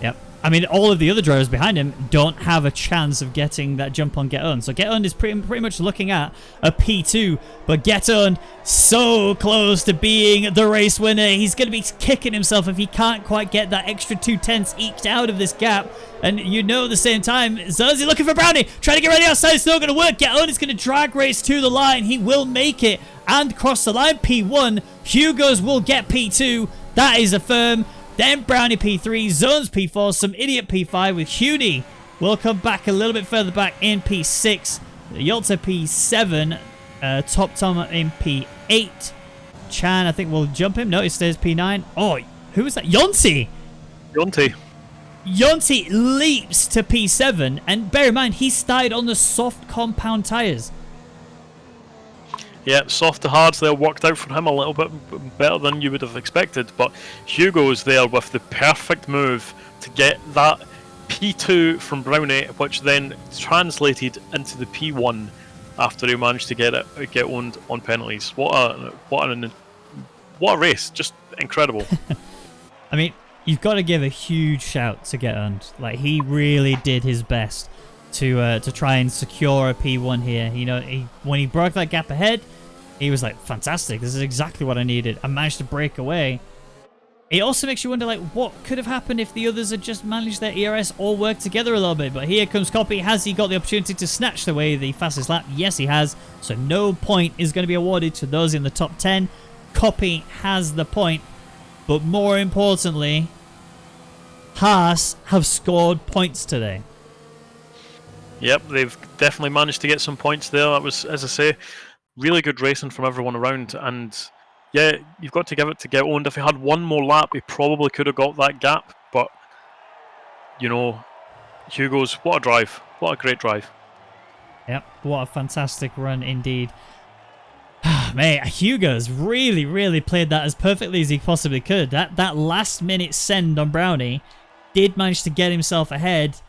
Yep. I mean, all of the other drivers behind him don't have a chance of getting that jump on Get Earned. So Get Earned is pretty much looking at a P2, but Get Earned so close to being the race winner. He's going to be kicking himself if he can't quite get that extra 2/10 eked out of this gap. And you know at the same time, Zerzi looking for Brownie, trying to get ready outside. It's not going to work. Get Earned is going to drag race to the line. He will make it and cross the line. P1. Hugo's will get P2. That is a firm. Then Brownie P3, Zones P4, some idiot P5 with Huni. We'll come back a little bit further back in P6. Yolta P7, Top Tom in P8. Chan, I think we'll jump him. No, he stays P9. Oh, who was that? Yonti! Yonti leaps to P7, and bear in mind, he started on the soft compound tyres. Yeah, soft to hards there worked out for him a little bit better than you would have expected, but Hugo's there with the perfect move to get that P2 from Brownie, which then translated into the P1 after he managed to get owned on penalties. What a race! Just incredible. I mean, you've got to give a huge shout to Get Owned. Like, he really did his best to try and secure a P1 here. You know, when he broke that gap ahead, he was like, fantastic, this is exactly what I needed. I managed to break away. It also makes you wonder, like, what could have happened if the others had just managed their ERS all work together a little bit. But here comes Copy. Has he got the opportunity to snatch away the fastest lap? Yes, he has. So no point is going to be awarded to those in the top 10. Copy has the point. But more importantly, Haas have scored points today. Yep, they've definitely managed to get some points there. That was, as I say, really good racing from everyone around. And yeah, you've got to give it to Get Owned. If he had one more lap, he probably could have got that gap. But, you know, Hugo's, what a drive. What a great drive. Yep, what a fantastic run indeed. Mate, Hugo's really, really played that as perfectly as he possibly could. That last minute send on Brownie did manage to get himself ahead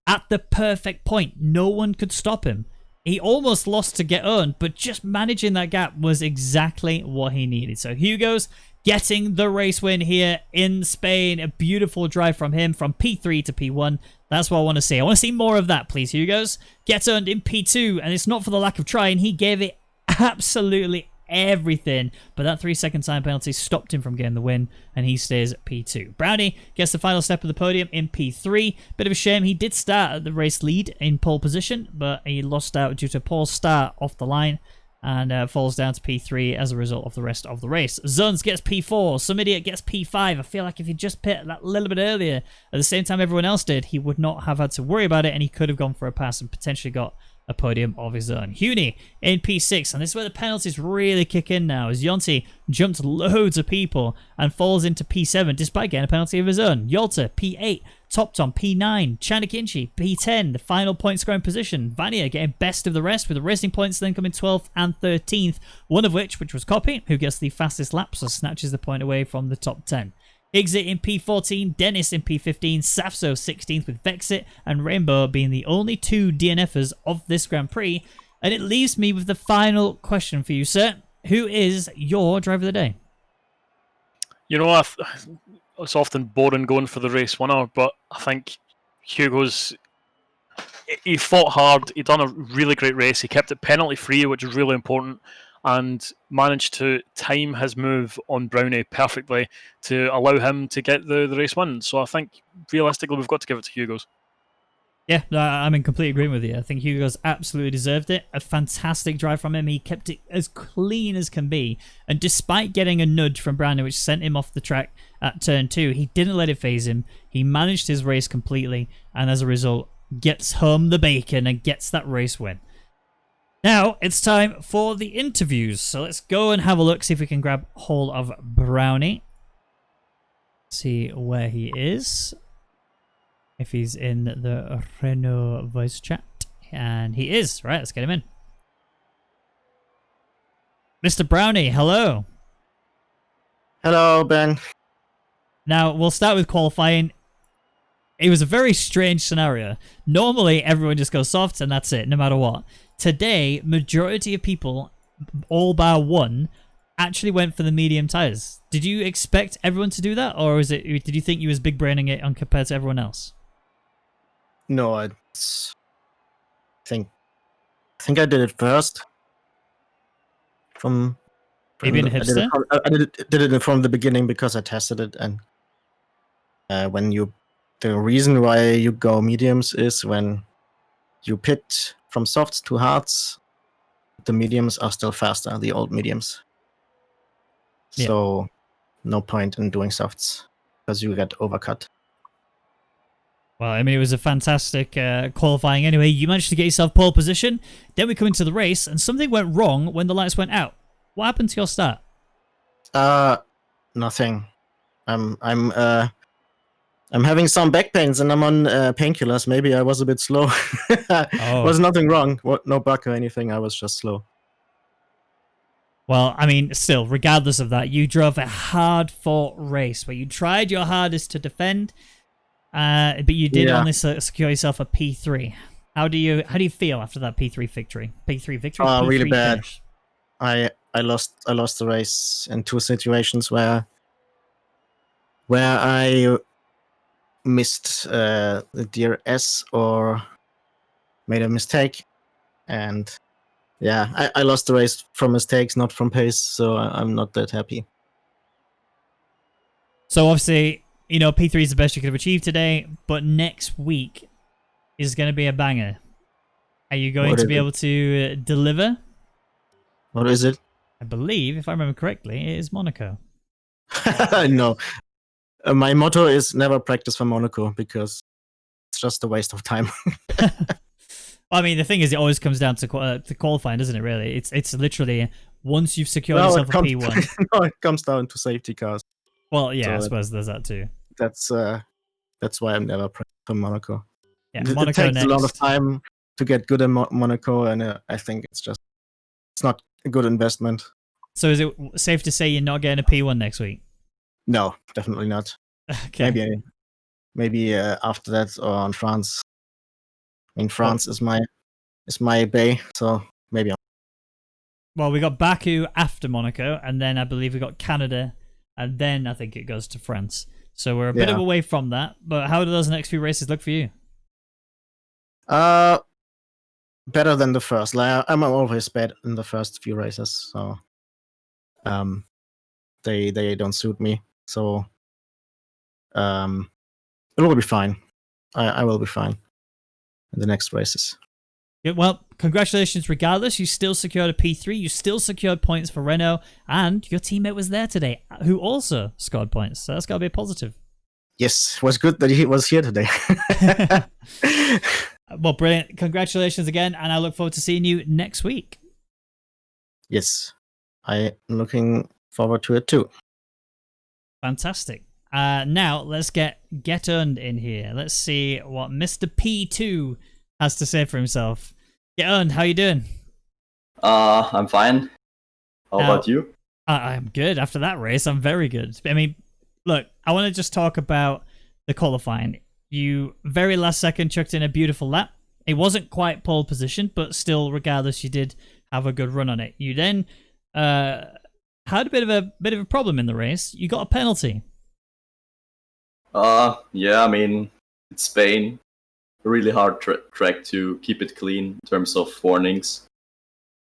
at the perfect point. No one could stop him. He almost lost to Get Owned, but just managing that gap was exactly what he needed. So Hugo's getting the race win here in Spain. A beautiful drive from him from P3 to P1. That's what I want to see. I want to see more of that, please, Hugo's. Get Owned in P2, and it's not for the lack of trying. He gave it absolutely everything, but that 3-second time penalty stopped him from getting the win, and he stays at P2. Brownie gets the final step of the podium in P3. Bit of a shame. He did start at the race lead in pole position, but he lost out due to a poor start off the line and falls down to P3 as a result of the rest of the race. Zuns gets P4. Some idiot gets P5. I feel like if he just pit that little bit earlier at the same time everyone else did, he would not have had to worry about it, and he could have gone for a pass and potentially got a podium of his own. Huni in P6, and this is where the penalties really kick in now, as Yonti jumped loads of people and falls into P7 despite getting a penalty of his own. Yolta, P8, Top Tom, P9, Chanakinchi, P10, the final point scoring position. Vania getting best of the rest with the racing points then coming 12th and 13th, one of which was Copy, who gets the fastest lap, so snatches the point away from the top 10. Exit in P14, Dennis in P15, Safso 16th with Vexit, and Rainbow being the only two DNFers of this Grand Prix. And it leaves me with the final question for you, sir. Who is your driver of the day? You know, it's often boring going for the race winner, but I think Hugo's... He fought hard, he done a really great race, he kept it penalty free, which is really important, and managed to time his move on Brownie perfectly to allow him to get the race win. So I think, realistically, we've got to give it to Hugo's. Yeah, I'm in complete agreement with you. I think Hugo's absolutely deserved it. A fantastic drive from him. He kept it as clean as can be. And despite getting a nudge from Brownie, which sent him off the track at turn 2, he didn't let it phase him. He managed his race completely, and as a result, gets home the bacon and gets that race win. Now, it's time for the interviews. So let's go and have a look, see if we can grab hold of Brownie. See where he is. If he's in the Renault voice chat. And he is. Right, let's get him in. Mr. Brownie, hello. Hello, Ben. Now, we'll start with qualifying. It was a very strange scenario. Normally, everyone just goes soft and that's it, no matter what. Today, majority of people, all bar one, actually went for the medium tires. Did you expect everyone to do that, or did you think you was big braining it on compared to everyone else? No, I think I did it first. Maybe in a hipster? I did it from the beginning because I tested it, and the reason why you go mediums is when you pit from softs to hards, the mediums are still faster, the old mediums. Yeah. So no point in doing softs because you get overcut. Well, I mean, it was a fantastic qualifying anyway. You managed to get yourself pole position. Then we come into the race, and something went wrong when the lights went out. What happened to your start? Nothing. I'm having some back pains and I'm on painkillers. Maybe I was a bit slow. Oh. Was nothing wrong. No bug or anything. I was just slow. Well, I mean, still, regardless of that, you drove a hard-fought race where you tried your hardest to defend, but you did only secure yourself a P3. How do you feel after that P3 victory? P3 really bad. finish. I lost the race in two situations where I missed the DRS or made a mistake, and yeah, I lost the race from mistakes, not from pace, so I'm not that happy. So obviously, you know, P3 is the best you could have achieved today, but next week is going to be a banger. Are you going to be able to deliver? What is it? I believe, if I remember correctly, it is Monaco. No. My motto is never practice for Monaco because it's just a waste of time. I mean, the thing is, it always comes down to qualifying, doesn't it, really? It's literally, once you've secured yourself a P1. No, it comes down to safety cars. Well, yeah, so I suppose there's that too. That's why I'm never practicing for Monaco. Yeah, it Monaco takes next. a lot of time to get good at Monaco, and I think it's not a good investment. So is it safe to say you're not getting a P1 next week? No, definitely not. Okay. Maybe after that or on France. I mean, France is my bay, so maybe. Well, we got Baku after Monaco, and then I believe we got Canada, and then I think it goes to France. So we're a bit of a way from that. But how do those next few races look for you? Better than the first. Like, I'm always bad in the first few races, so they don't suit me. So it will be fine. I will be fine in the next races. Yeah, well, congratulations regardless. You still secured a P3. You still secured points for Renault, and your teammate was there today, who also scored points. So that's got to be a positive. Yes, it was good that he was here today. Well, brilliant. Congratulations again, and I look forward to seeing you next week. Yes, I'm looking forward to it too. Fantastic. Now, let's get Earned in here. Let's see what Mr. P2 has to say for himself. Get Earned, how you doing? I'm fine. How about you? I'm good. After that race, I'm very good. I mean, look, I want to just talk about the qualifying. You very last second chucked in a beautiful lap. It wasn't quite pole position, but still, regardless, you did have a good run on it. You then had a bit of a problem in the race. You got a penalty. Yeah, I mean, it's Spain. A really hard track to keep it clean in terms of warnings.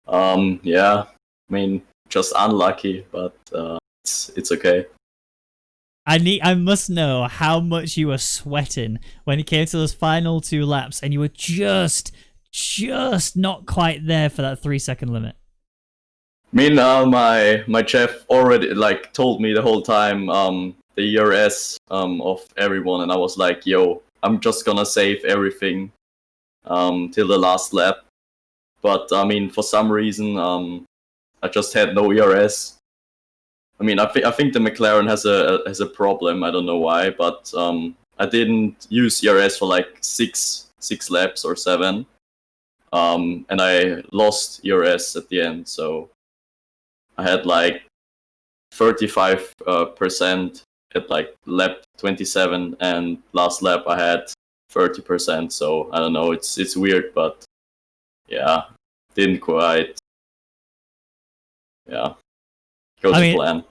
Yeah, I mean, just unlucky, but it's okay. I must know how much you were sweating when it came to those final two laps, and you were just not quite there for that 3-second limit. I mean, my chef already told me the whole time the ERS of everyone, and I was like, yo, I'm just gonna save everything till the last lap. But I mean, for some reason, I just had no ERS. I mean, I think the McLaren has a problem. I don't know why, but I didn't use ERS for like six laps or 7, and I lost ERS at the end. So I had like 35% at like lap 27, and last lap I had 30%. So I don't know. It's weird, but yeah, didn't quite. Yeah. Go to plan.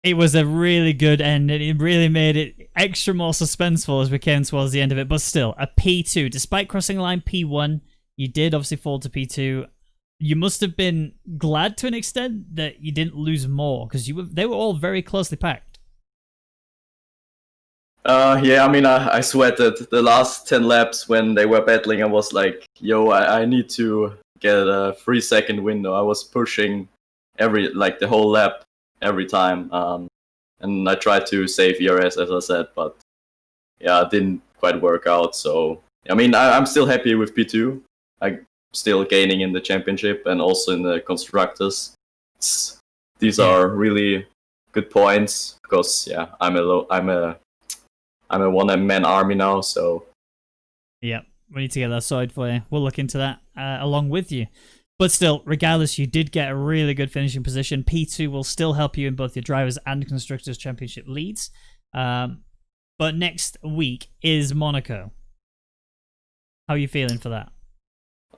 It was a really good end, and it really made it extra more suspenseful as we came towards the end of it. But still, a P2. Despite crossing line P1, you did obviously fall to P2. You must have been glad to an extent that you didn't lose more, because they were all very closely packed. Yeah, I mean, I sweated the last 10 laps when they were battling. I was like, yo, I need to get a 3-second window. I was pushing the whole lap every time, and I tried to save ERS, as I said, but yeah, it didn't quite work out. So I mean, I'm still happy with P2. I'm still gaining in the championship and also in the constructors. These are really good points because yeah, I'm a one-man army now. So yeah, we need to get that sorted for you. We'll look into that along with you. But still, regardless, you did get a really good finishing position. P2 will still help you in both your Drivers and Constructors Championship leads. But next week is Monaco. How are you feeling for that?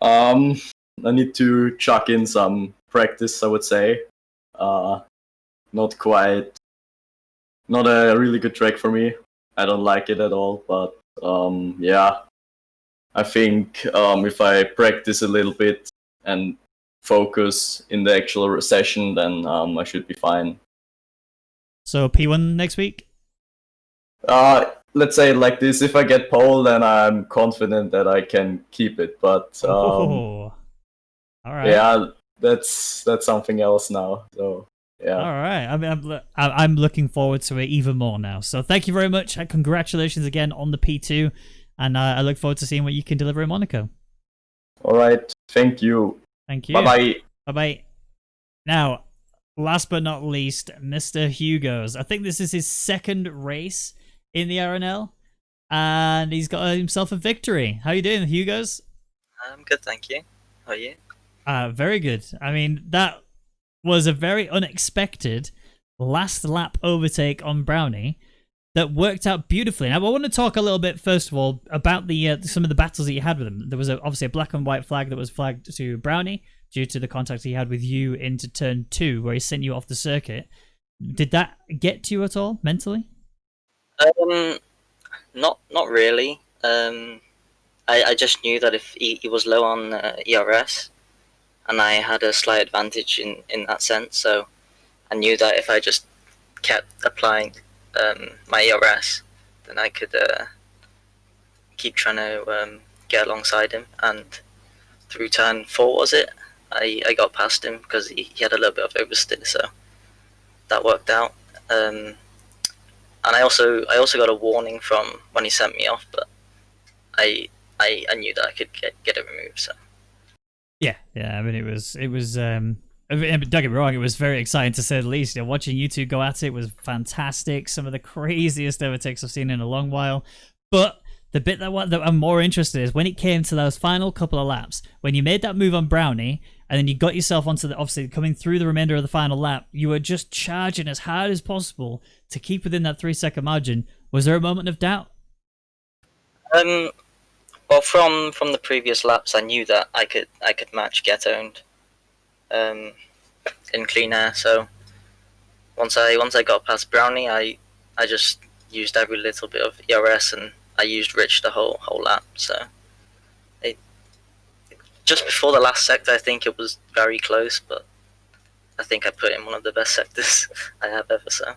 I need to chuck in some practice, I would say. Not a really good track for me. I don't like it at all, but yeah. I think if I practice a little bit and focus in the actual session, then I should be fine. So P1 next week? Let's say it like this: if I get pole, then I'm confident that I can keep it. But all right, yeah, that's something else now. So yeah, all right. I'm looking forward to it even more now. So thank you very much. Congratulations again on the P2, and I look forward to seeing what you can deliver in Monaco. All right, thank you. Thank you. Bye bye. Bye bye. Now, last but not least, Mr. Hugo's. I think this is his second race in the RNL, and he's got himself a victory. How you doing, Hugo's? I'm good, thank you. How are you? Very good. I mean, that was a very unexpected last lap overtake on Brownie that worked out beautifully. Now, I want to talk a little bit, first of all, about the some of the battles that you had with him. There was obviously a black and white flag that was flagged to Brownie due to the contact he had with you into turn 2, where he sent you off the circuit. Did that get to you at all, mentally? Not really. I just knew that if he was low on ERS, and I had a slight advantage in that sense, so I knew that if I just kept applying my ERS, then I could keep trying to get alongside him. And through turn 4, was it? I got past him because he had a little bit of oversteer, so that worked out. And I also got a warning from when he sent me off, but I knew that I could get it removed. So yeah. I mean, it was. Don't get me wrong, it was very exciting to say the least. You know, watching you two go at it was fantastic. Some of the craziest overtakes I've seen in a long while. But the bit that I'm more interested in is when it came to those final couple of laps, when you made that move on Brownie, and then you got yourself onto the, obviously coming through the remainder of the final lap, you were just charging as hard as possible to keep within that 3-second margin. Was there a moment of doubt? Well, from the previous laps, I knew that I could match Get Owned in clean air. So once I got past Brownie, I just used every little bit of ERS, and I used Rich the whole lap. So just before the last sector, I think it was very close, but I think I put in one of the best sectors I have ever. So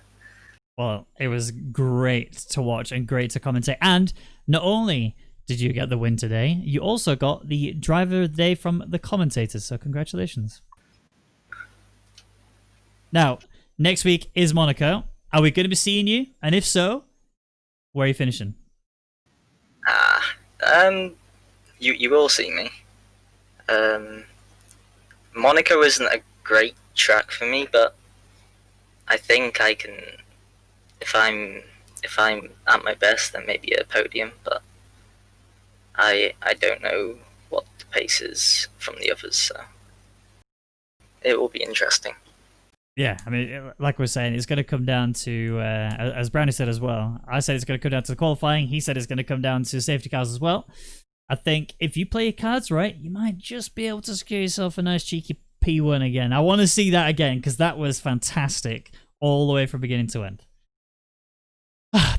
well, it was great to watch and great to commentate. And not only did you get the win today, you also got the driver of the day from the commentators. So congratulations. Now, next week is Monaco. Are we going to be seeing you? And if so, where are you finishing? You will see me. Monaco isn't a great track for me, but I think I can, if I'm at my best, then maybe a podium, but I don't know what the pace is from the others, so it will be interesting. Yeah, I mean, like we were saying, it's going to come down to, as Brownie said as well, I said it's going to come down to the qualifying, he said it's going to come down to safety cars as well. I think if you play your cards right, you might just be able to secure yourself a nice cheeky P1 again. I want to see that again, because that was fantastic all the way from beginning to end.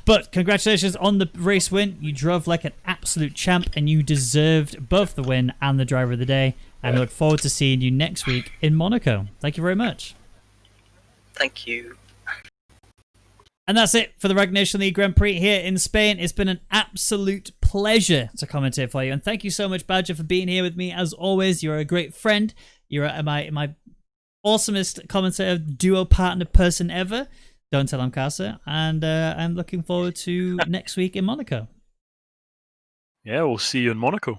But congratulations on the race win. You drove like an absolute champ, and you deserved both the win and the driver of the day. And I look forward to seeing you next week in Monaco. Thank you very much. Thank you. And that's it for the Rwagnation League Grand Prix here in Spain. It's been an absolute pleasure to commentate for you. And thank you so much, Badger, for being here with me. As always, you're a great friend. You're my awesomest commentator, duo partner person ever. Don't tell him, Casa. And I'm looking forward to next week in Monaco. Yeah, we'll see you in Monaco.